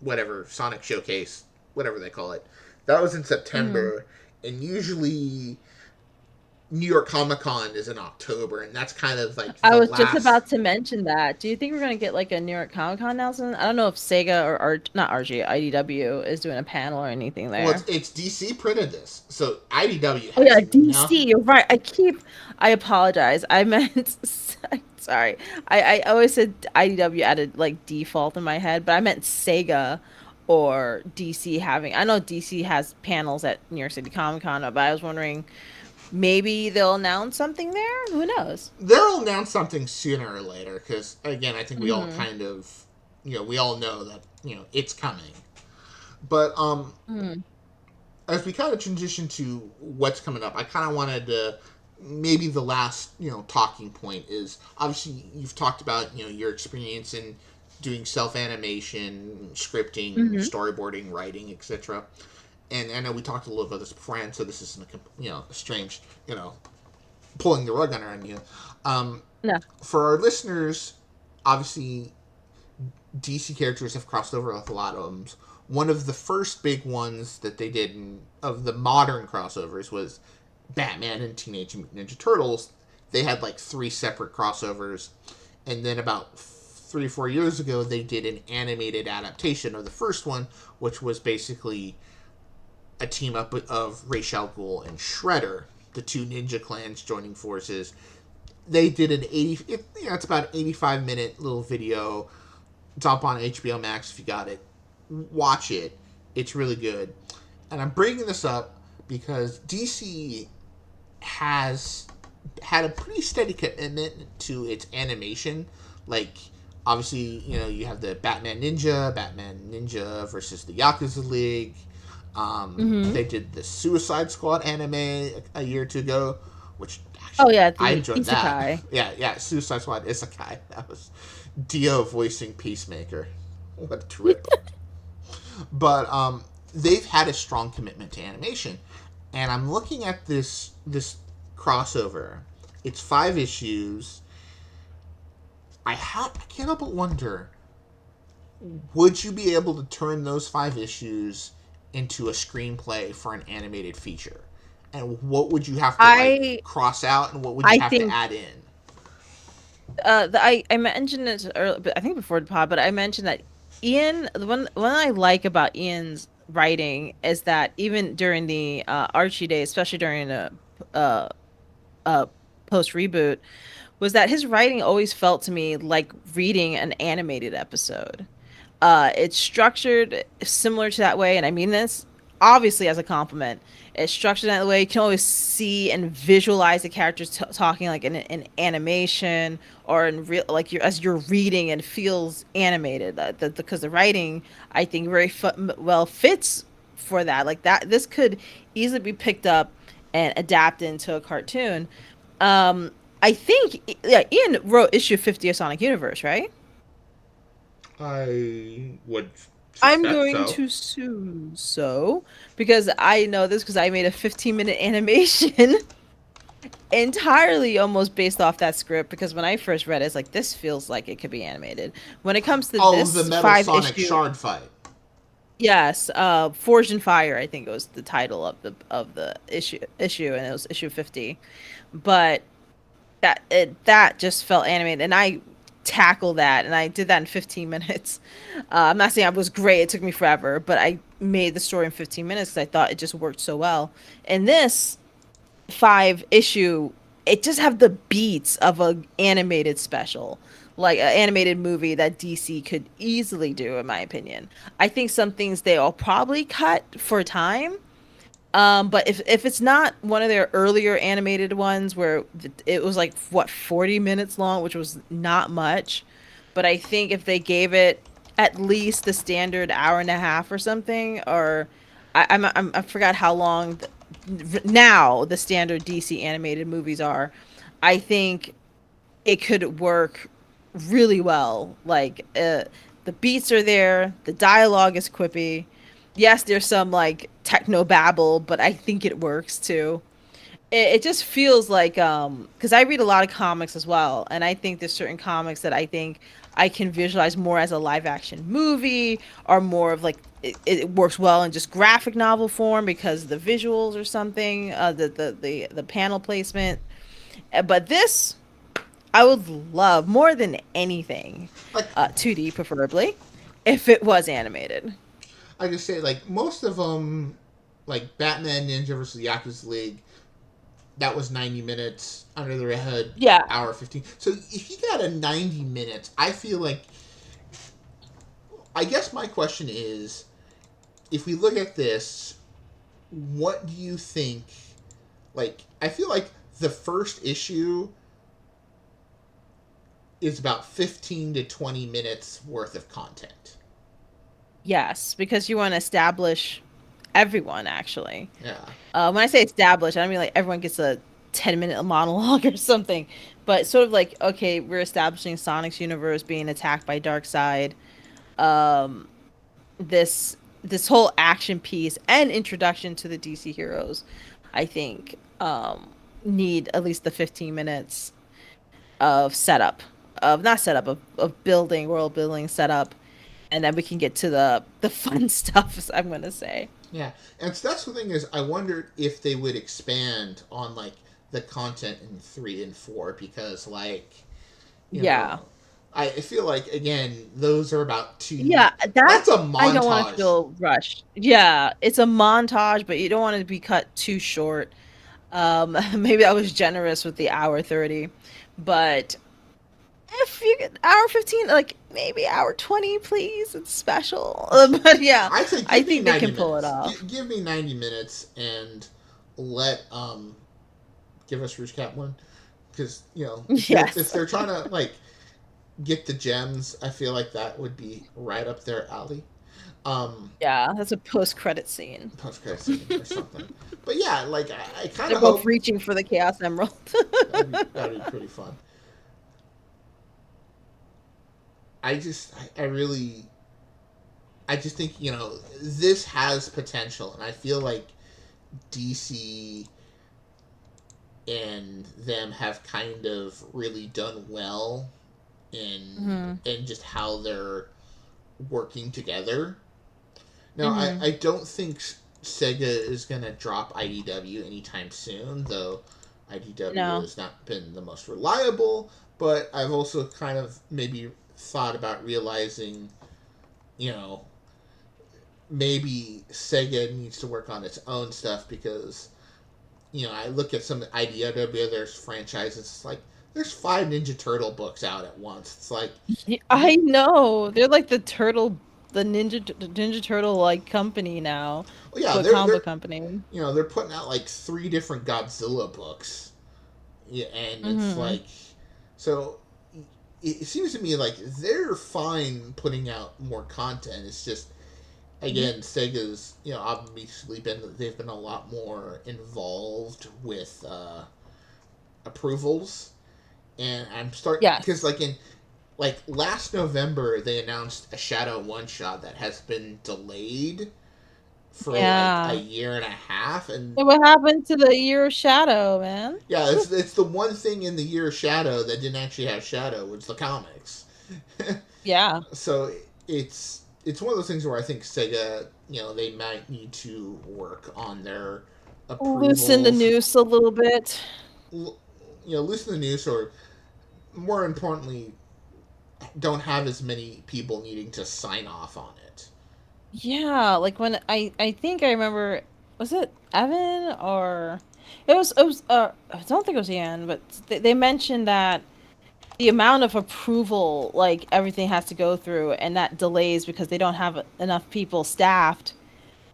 whatever Sonic showcase, whatever they call it. That was in Hmm. September, and usually New York Comic Con is in October, and that's kind of like I the was just last. about to mention that. Do you think we're gonna get like a New York Comic Con announcement? I don't know if Sega or not RG, IDW is doing a panel or anything Well, there. it's DC printed this, so IDW Oh yeah, has DC. nothing. You're right. I apologize. I meant. Sorry. I always said IDW added like default in my head, but I meant Sega or DC having. I know DC has panels at New York City Comic Con, but I was wondering maybe they'll announce something there. Who knows? They'll announce something sooner or later, because again, I think we all Hmm. kind of, we all know that it's coming. But Hmm. as we kind of transition to what's coming up, I kind of wanted to maybe the last talking point is obviously you've talked about your experience in doing self animation, scripting, Hmm. storyboarding, writing, etc. And I know we talked a little about this beforehand, so this isn't a strange pulling the rug on you. Um, No. for our listeners, obviously DC characters have crossed over with a lot of them. One of the first big ones that they did of the modern crossovers was Batman and Teenage Mutant Ninja Turtles. They had like 3 separate crossovers, and then about 3 or 4 years ago, they did an animated adaptation of the first one, which was basically a team up of Ra's al Ghul and Shredder, the two ninja clans joining forces. They did an 80, it's about an 85-minute little video. It's up on HBO Max if you got it. Watch it. It's really good. And I'm bringing this up because DC has had a pretty steady commitment to its animation. Like, obviously, you have the Batman Ninja versus the Yakuza League. Hmm. They did the Suicide Squad anime a year or two ago, which Oh actually yeah, I the enjoyed that. Isekai. Yeah, yeah, Suicide Squad Isekai. That was Dio voicing Peacemaker. What a trip. But they've had a strong commitment to animation, and I'm looking at this crossover. It's 5 issues. I can't help but wonder: would you be able to turn those 5 issues into a screenplay for an animated feature? And what would you have to like I cross out, and what would you I have to think add in? I mentioned it earlier, but I think before the pod, but I mentioned that Ian, the one I like about Ian's writing is that even during the Archie days, especially during the uh uh post reboot, was that his writing always felt to me like reading an animated episode. It's structured similar to that way, and I mean this obviously as a compliment. It's structured that way. You can always see and visualize the characters talking like in animation or in real, like you're as you're reading and feels animated. Because the writing, I think, very well fits for that. Like that, this could easily be picked up and adapted into a cartoon. Um, I think yeah, Ian wrote issue 50 of Sonic Universe, right? I would I'm suspect going so. to sue so because I know this because I made a 15-minute animation entirely almost based off that script because when I first read it, it's like this feels like it could be animated. When it comes to Oh, the this Metal five Sonic issue, Shard fight. Yes, Forged in Fire, I think it was the title of the issue, and it was issue 50. But that just felt animated, and I tackled that, and I did that in 15 minutes. I'm not saying it was great; it took me forever, but I made the story in 15 minutes because I thought it just worked so well. And this 5 issue, it just have the beats of a animated special, like an animated movie that DC could easily do, in my opinion. I think some things they'll probably cut for time, but if it's not one of their earlier animated ones where it was like what 40 minutes long, which was not much, but I think if they gave it at least the standard hour and a half or something, or I forgot how long now the standard DC animated movies are. I think it could work really well. Like the beats are there, the dialogue is quippy. Yes, there's some like techno babble, but I think it works too. It just feels like because I read a lot of comics as well, and I think there's certain comics that I think I can visualize more as a live action movie, or more of like it works well in just graphic novel form because the visuals or something, the panel placement. But this I would love more than anything, Like 2D preferably, if it was animated. I just say, like most of them, like Batman Ninja versus the Yakuza League, that was 90 minutes. Under the Red Hood, Yeah. hour 15. So if you got a 90 minutes, I feel like, I guess my question is, if we look at this, what do you think? Like, I feel like the first issue is about 15 to 20 minutes worth of content. Yes, because you want to establish everyone actually. Yeah. When I say establish, I don't mean like everyone gets a 10-minute monologue or something, but sort of like, okay, we're establishing Sonic's universe being attacked by Darkseid. Um, this whole action piece and introduction to the DC heroes, I think, need at least the 15 minutes of setup, of not setup, of building, world building setup, and then we can get to the fun stuff, I'm gonna say. Yeah. And so that's the thing is, I wondered if they would expand on, like, the content in 3 and 4, because, like, you Yeah. know, I feel like, again, those are about two. Yeah, that That's a I don't want to montage. feel rushed. Yeah, it's a montage, but you don't want it to be cut too short. Maybe I was generous with the hour 30, but if you get hour 15, like maybe hour 20, please. It's special. But yeah, I say I give me think they 90 can pull it minutes. off. Give me 90 minutes and let give us Rouge Cap one, because if Yes. they're trying to, like, get the gems, I feel like that would be right up their alley. Yeah, that's a post-credit scene. Post credit scene or something. But yeah, like I kind They're of both hope reaching for the Chaos Emerald. that'd be pretty fun. I really, I just think, this has potential, and I feel like DC and them have kind of really done well in Hmm. in just how they're working together. Now, Hmm. I don't think Sega is going to drop IDW anytime soon, though IDW No. has not been the most reliable, but I've also kind of maybe thought about realizing, you know, maybe Sega needs to work on its own stuff, because, I look at some IDW, there's franchises, it's like, there's 5 Ninja Turtle books out at once. It's like, I you, know. They're like the Ninja Turtle like company now, well, yeah, but they're comic book they're company. they're putting out like 3 different Godzilla books. Yeah, and it's Hmm. like, so it seems to me like they're fine putting out more content. It's just, again, Sega's, obviously they've been a lot more involved with approvals, and I'm starting, because, Yes. like, in, like, last November they announced a Shadow one shot that has been delayed for like a Yeah. year and a half, and So what happened to the Year of Shadow, man? yeah, it's the one thing in the year of Shadow that didn't actually have Shadow was the comics. Yeah. So it's, it's one of those things where I think Sega, they might need to work on their Loosen the approvals, noose a little bit. loosen the noose, or more importantly, don't have as many people needing to sign off on it. Yeah, like when I think I remember, was it Evan or it was I don't think it was Ian, but they mentioned that the amount of approval like everything has to go through, and that delays because they don't have enough people staffed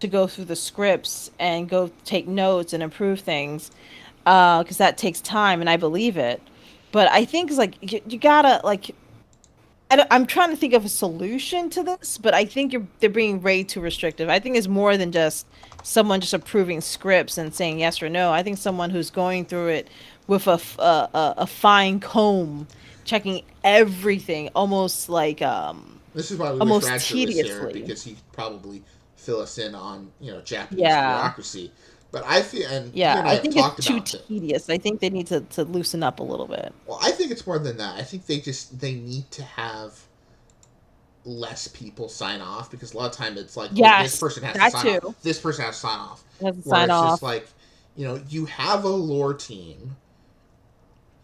to go through the scripts and go take notes and improve things, because that takes time, and I believe it. But I think it's like you gotta like I'm trying to think of a solution to this, but I think they're being way too restrictive. I think it's more than just someone just approving scripts and saying yes or no. I think someone who's going through it with a fine comb, checking everything, This is why we wish almost Radford was here, tediously. because he could probably fill us in on Japanese Yeah, bureaucracy. But I feel, and he yeah. and I I have think it's talked too about that. tedious. I think they need to loosen up a little bit. Well, I think it's more than that. I think they need to have less people sign off, because a lot of time it's like, oh, this Yes, person has to that sign too. off, this person has to sign off, It has to where sign it's just off. like, you have a lore team.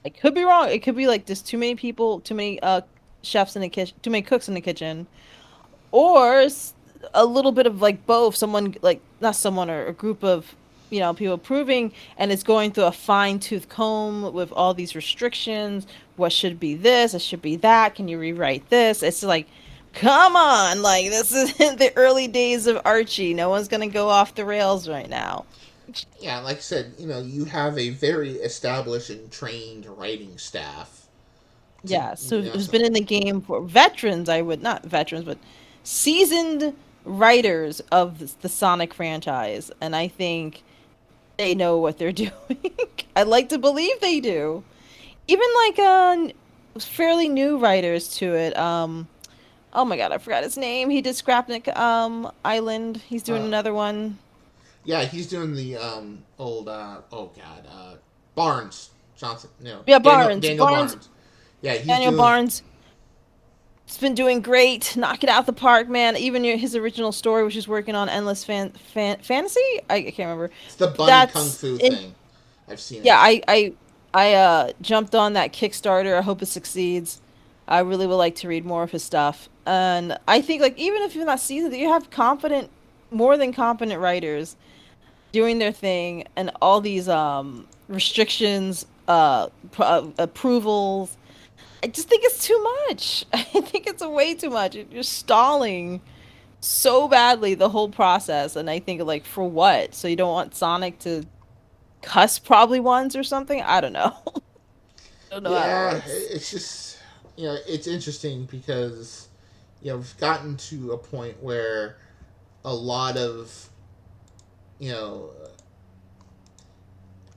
I could be wrong. It could be like just too many people, too many chefs in the kitchen, too many cooks in the kitchen, or a little bit of like both. Someone like not someone or a group of people approving, and it's going through a fine tooth comb with all these restrictions. What should be this? It should be that. Can you rewrite this? It's like, come on, like this is the early days of Archie. No one's gonna go off the rails right now. Yeah, like I said, you have a very established and trained writing staff to Yeah, so who's so been in the game for veterans, I would not veterans, but seasoned writers of the Sonic franchise, and I think they know what they're doing. I'd like to believe they do. Even like fairly new writers to it. Oh my God, I forgot his name. He did Scrapnik Island. He's doing uh, another one. yeah, he's doing the old oh god, Barnes Johnson, Yeah, Daniel Barnes, Barnes. Yeah, he's Daniel doing Barnes. It's been doing great, knock it out the park, man. Even his original story, which is working on Endless Fantasy, I can't remember. it's the bunny kung That's fu in. thing. I've seen Yeah, it. I jumped on that Kickstarter. I hope it succeeds. I really would like to read more of his stuff, and I think like even if you're not seasoned, you have more than competent writers doing their thing, and all these restrictions, approvals. I just think it's too much. I think it's way too much. You're stalling so badly the whole process, and I think like for what? So you don't want Sonic to cuss probably once or something? I don't know. I don't know how that Yeah, works. it's just it's interesting because we've gotten to a point where a lot of you know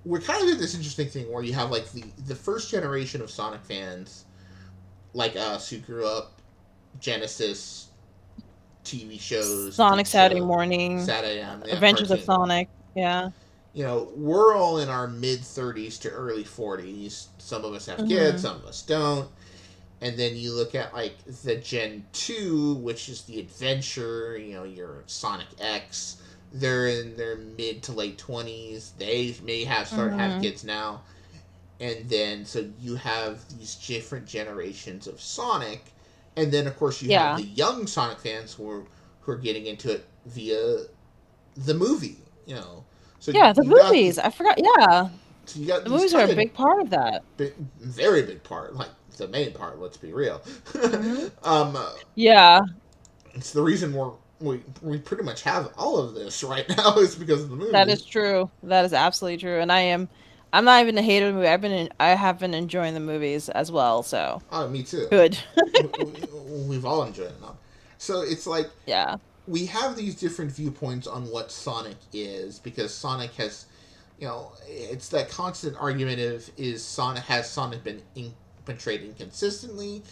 we're kind of in this interesting thing where you have like the first generation of Sonic fans like us who grew up Genesis TV shows, Sonic Geek Saturday Show, morning, Saturday, yeah, Adventures of cartoon. Sonic. Yeah. We're all in our mid 30s to early 40s. Some of us have kids, Hmm. some of us don't. And then you look at like the Gen 2, which is the adventure, your Sonic X. They're in their mid to late 20s. They may have Hmm. kids now. And then so you have these different generations of Sonic. And then of course you have Yeah. the young Sonic fans who are getting into it via the movie. So Yeah, the you got movies. these I forgot. Yeah. so you got The these movies are a kind of big part of that. very big part, like the main part. Let's be real. Hmm. um, Yeah. it's the reason we pretty much have all of this right now is because of the That movies. is true. That is absolutely true. And I'm not even a hater of the movie. I have been enjoying the movies as well. So Oh, me too. good. We've all enjoyed it now. So it's like Yeah. we have these different viewpoints on what Sonic is, because Sonic has, it's that constant argument of has Sonic been trading consistently,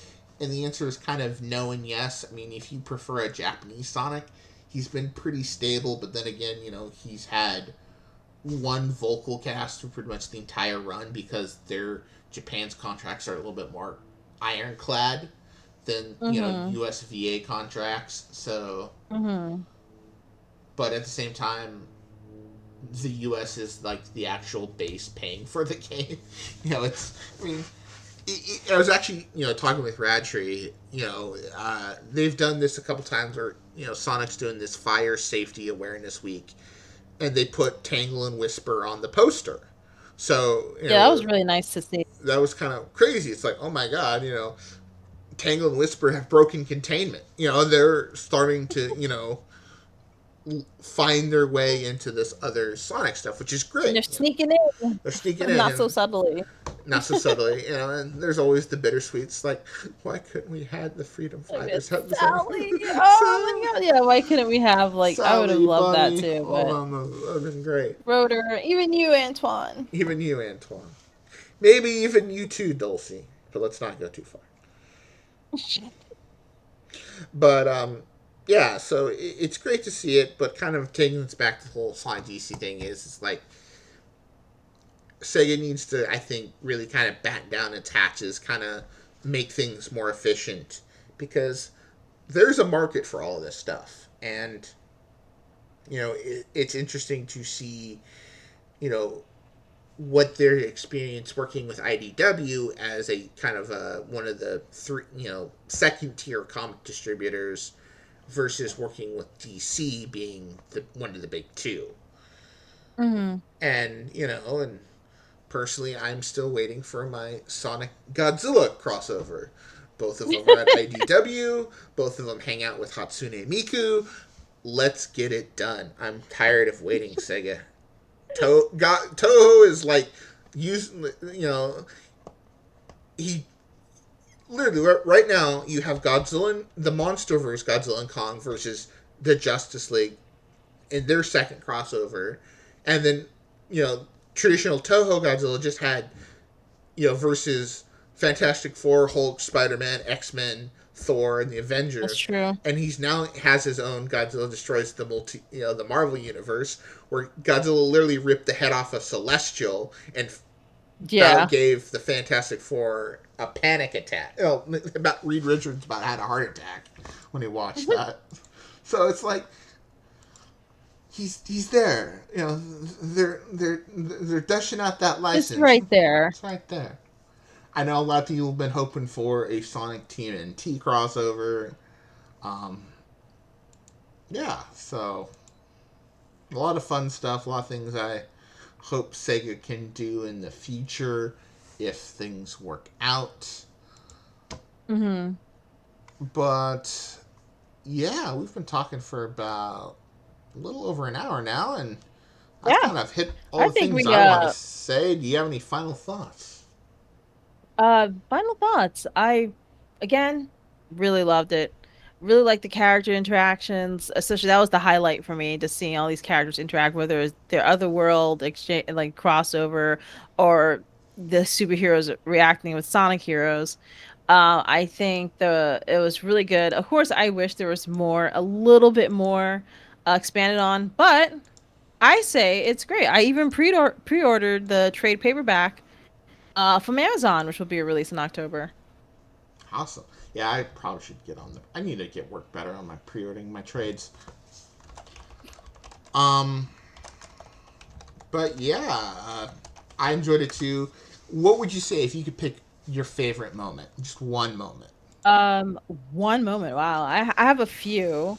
and the answer is kind of no and yes. I mean, if you prefer a Japanese Sonic, he's been pretty stable, but then again, he's had one vocal cast for pretty much the entire run because their Japan's contracts are a little bit more ironclad than Mhm. U.S. VA contracts. So, Mhm. but at the same time, the U.S. is like the actual base paying for the game. It's. I mean, I was actually talking with Radtree. They've done this a couple times where Sonic's doing this fire safety awareness week, and they put Tangle and Whisper on the poster. So Yeah, that was really nice to see. that was kind of crazy. It's like, oh my god, Tangle and Whisper have broken containment. They're starting to find their way into this other Sonic stuff, which is And great. they're sneaking in, They're sneaking in, not so and subtly. not so subtly, and there's always the bittersweets. Like, why couldn't we had the Freedom Like Fighters it's have the same? Sally. Oh my god. Yeah, why couldn't we have like I would have Sally, loved that Bunny, too, all but of them would have been great. Rotor, even you, Antoine. Even you, Antoine. Maybe even you too, Dulcie. But let's not go too far. But yeah. So it's great to see it, but kind of taking us back to the whole Sonic DC thing is it's like Sega needs to, I think, really kind of batten down its hatches, kind of make things more efficient because there's a market for all of this stuff, and it's interesting to see you know what their experience working with IDW as a kind of one of the three second tier comic distributors versus working with DC being one of the big two. Mhm. And personally, I'm still waiting for my Sonic Godzilla crossover. Both of them are at IDW. Both of them hang out with Hatsune Miku. Let's get it done. I'm tired of waiting, Sega. Toho is like using, he literally right now you have Godzilla, the MonsterVerse, Godzilla and Kong versus the Justice League in their second crossover, and then you know traditional Toho Godzilla just had versus Fantastic Four, Hulk, Spider Man, X Men, Thor, and the That's Avengers. true. And he's now has his own Godzilla destroys the Marvel universe, where Godzilla literally ripped the head off of Celestial and Yeah. about gave the Fantastic Four a panic attack. About Reed Richards about had a heart attack when he watched that. So it's like he's there. They're dishing out that It's license. right there. It's right there. I know a lot of people have been hoping for a Sonic TMNT crossover. Um, yeah, so a lot of fun stuff, a lot of things I hope Sega can do in the future if things work out. Mhm. But yeah, we've been talking for about a little over an hour now, and I've Yeah. kind of hit all I the think things we I want to say. Do you have any final thoughts? final thoughts. I again really loved it. Really liked the character interactions, especially that was the highlight for me, just seeing all these characters interact, whether it's their other world exchange like crossover or the superheroes reacting with Sonic heroes. I think the it was really good. Of course, I wish there was more, a little bit more expanded on, but I say it's great. I even pre-ordered the trade paperback from Amazon, which will be released in October. Awesome. Yeah, I probably should get on the. I need to get work better on my pre-ordering my trades. Um, but yeah, I enjoyed it too. What would you say if you could pick your favorite moment? Just one moment. One moment. Wow, I have a few,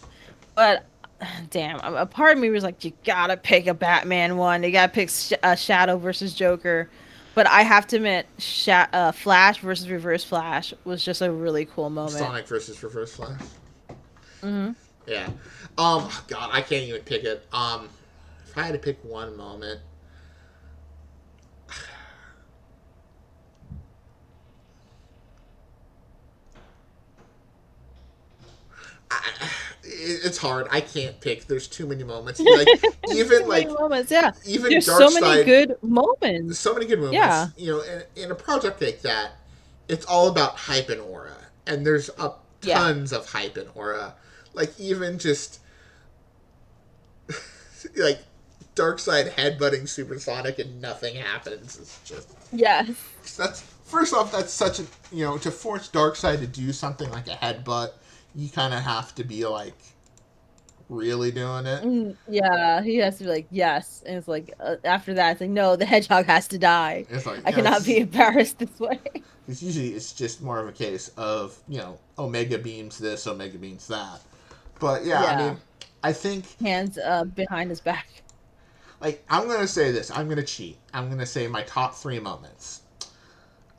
but damn, a part of me was like, you gotta pick a Batman one. You gotta pick Shadow versus Joker. But I have to admit, Flash versus Reverse Flash was just a really cool moment. Sonic versus Reverse Flash. Hmm. Yeah. God, I can't even pick it. If I had to pick one moment, it's hard. I can't pick. There's too many moments. Like even Too many like moments. Yeah, even there's Dark so many Side, good moments. so many good Yeah, moments. In a project like that, it's all about hype and aura, and there's yeah. tons of hype and aura. Like even just like Dark Side headbutting Supersonic and nothing happens. It's just Yes. that's first off, that's such a to force Darkseid to do something like a headbutt, you kind of have to be like really doing it. Yeah, he has to be like, yes. And it's like, after that, it's like, no, the hedgehog has to die. It's like I cannot be embarrassed this way. usually it's just more of a case of Omega beams this, Omega beams that. But yeah, I Yeah. mean, I think Hands behind his back. like I'm gonna say this. I'm gonna cheat. I'm gonna say my top three moments.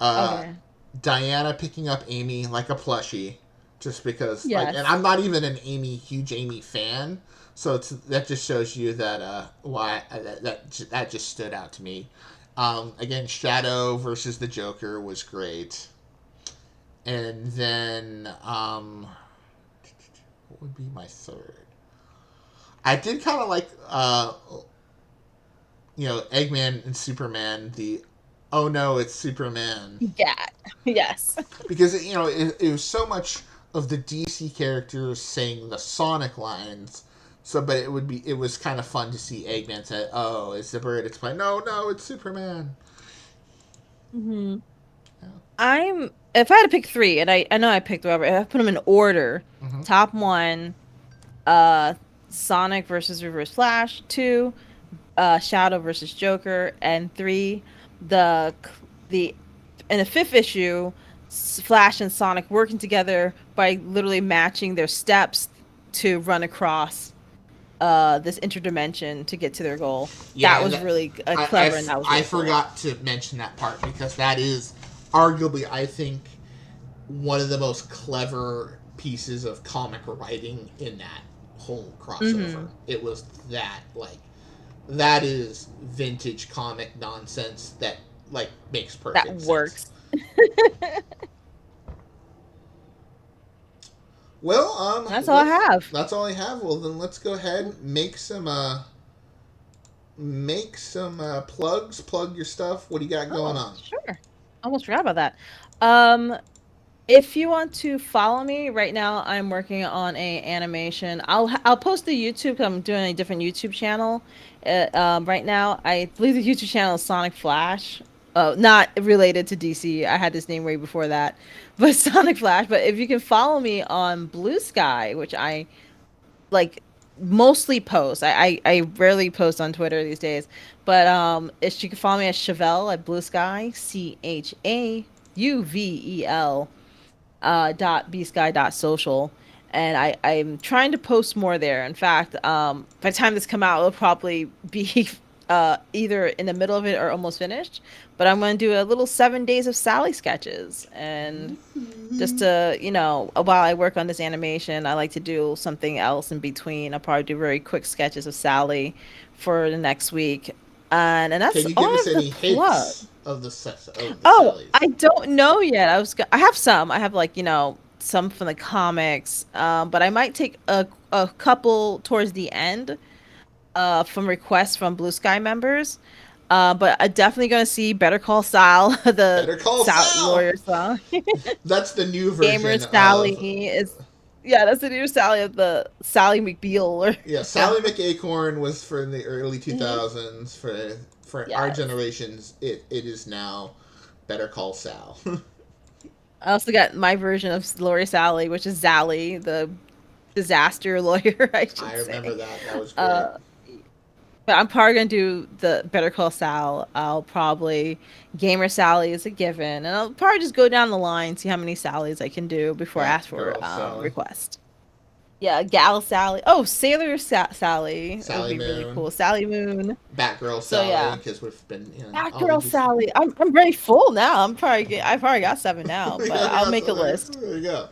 Uh, Okay. Diana picking up Amy like a plushie, just because and Yes. I'm not even an huge Amy fan, so that just shows you that why that just stood out to me. Again, Shadow versus the Joker was great, and then what would be my third? I did kind of like Eggman and Superman. The oh no, it's Superman, Yeah. Yes. because it was so much of the DC characters saying the Sonic lines. So, but it was kind of fun to see Eggman say, "Oh, it's the bird. It's my no, no, it's Superman." hmm Yeah. if I had to pick three, and I know I picked Robert, I put them in order. Mm-hmm. Top one, uh, Sonic versus Reverse Flash. Two, Shadow versus Joker, and three, the the in the fifth issue, Flash and Sonic working together by literally matching their steps to run across this interdimension to get to their goal. Yeah, That and was that, really clever, and that was I really cool. forgot to mention that part because that is arguably, I think, one of the most clever pieces of comic writing in that whole crossover. hmm It was that is vintage comic nonsense that makes That perfect sense. works. Well, That's all I have. that's all I have. Well, then let's go ahead and make some plugs. Plug your stuff. What do you got going Oh, on? sure. Almost forgot about that. Um, If you want to follow me right now, I'm working on a animation. I'll post the YouTube 'cause I'm doing a different YouTube channel. Right now, I believe the YouTube channel is Sonic Flash. Oh, not related to DC. I had this name way before that, but Sonic Flash. But if you can follow me on Blue Sky, which I like mostly post. I rarely post on Twitter these days, but if you can follow me at Chauvel at Blue Sky, Chauvel dot bsky dot social, and I'm trying to post more there. In fact, by the time this come out, it'll probably be either in the middle of it or almost finished. But I'm going to do a little 7 days of Sally sketches, and just to while I work on this animation, I like to do something else in between. I'll probably do very quick sketches of Sally for the next week, and Can that's you all give I us have to any plug. hints of the Oh, Sallys? I don't know yet. I have some. I have like, some from the comics. But I might take a couple towards the end from requests from Blue Sky members. But I'm definitely gonna see Better Call Saul, the Better Call Sal Sal. lawyer Saul. That's the new Gamer version Sally of is yeah, that's the new Sally of the Sally McBeal yeah. or Sally whatever. McAcorn was for the early two hmm thousands. For our Yes. generations, it is now Better Call Sal. I also got my version of Lawyer Sally, which is Zally, the disaster lawyer, I I should remember say. that. That was great. Uh, but I'm probably gonna do the Better Call Sal. I'll probably Gamer Sally is a given, and I'll probably just go down the line, see how many Sallys I can do before I ask for Batgirl Sally. request. Yeah, Gal Sally. Oh, Sally would Sally be really Moon. cool. Sally Moon. Batgirl So Sally, yeah, because we've been all the Batgirl DC. Sally. I'm very full now. I probably got seven now, We but got, we I'll got make a some, list. there you go.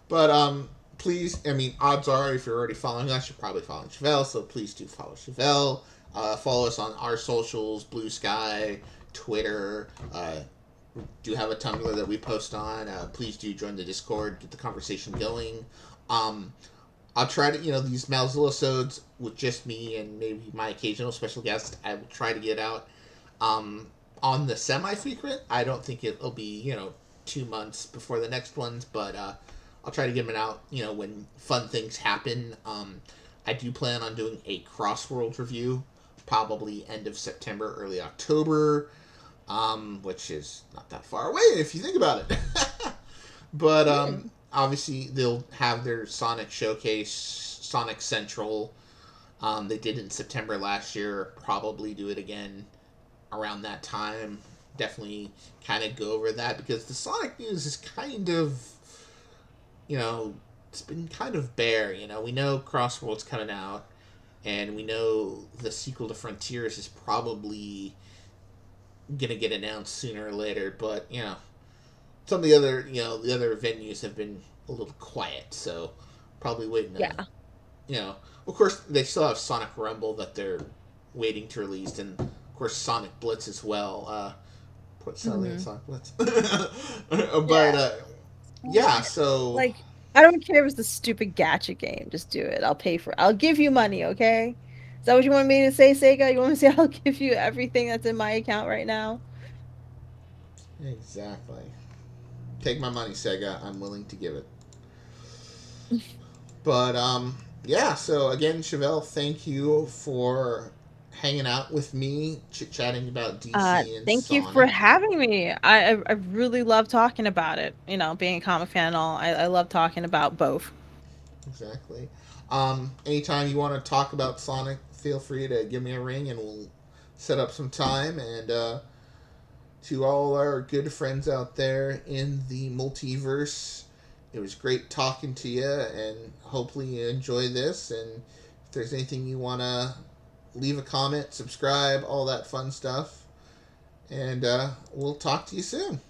But please, I mean, odds are if you're already following us, you're probably following Chauvel, so please do follow Chauvel. Follow us on our socials, Blue Sky, Twitter. Do have a Tumblr that we post on. Please do join the Discord, get the conversation going. Um, I'll try to, these Malzilla with just me and maybe my occasional special guest, I will try to get out um, on the semi-frequent. I don't think it'll be 2 months before the next ones, but I'll try to get them out when fun things happen. I do plan on doing a Crossworld review, probably end of September, early October. which is not that far away if you think about it. But Hmm. obviously they'll have their Sonic showcase, Sonic Central. They did it in September last year. Probably do it again around that time. Definitely kind of go over that because the Sonic news is kind of, you know, it's been kind of bare. We know Crossworld's coming out, and we know the sequel to Frontiers is probably gonna get announced sooner or later. But some of the other venues have been a little quiet, so probably waiting to Yeah. you know. Of course, they still have Sonic Rumble that they're waiting to release, and of course Sonic Blitz as well. Put Sally in Hmm. Sonic Blitz, Yeah. but yeah. So Like, I don't care if it's the stupid gacha game. Just do it. I'll pay for it. I'll give you money, okay? Is that what you want me to say, Sega? You want me to say I'll give you everything that's in my account right now? exactly, take my money, Sega. I'm willing to give it. But yeah. So again, Chauvel, thank you for hanging out with me, chit chatting about DC and Thank you for Sonic. having me. I really love talking about it. Being a comic fan and all, I love talking about both. Exactly. Anytime you want to talk about Sonic, feel free to give me a ring and we'll set up some time. And to all our good friends out there in the multiverse, it was great talking to you, and hopefully you enjoy this. And if there's anything you want to leave a comment, subscribe, all that fun stuff. And we'll talk to you soon.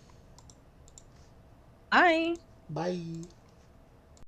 Bye. Bye.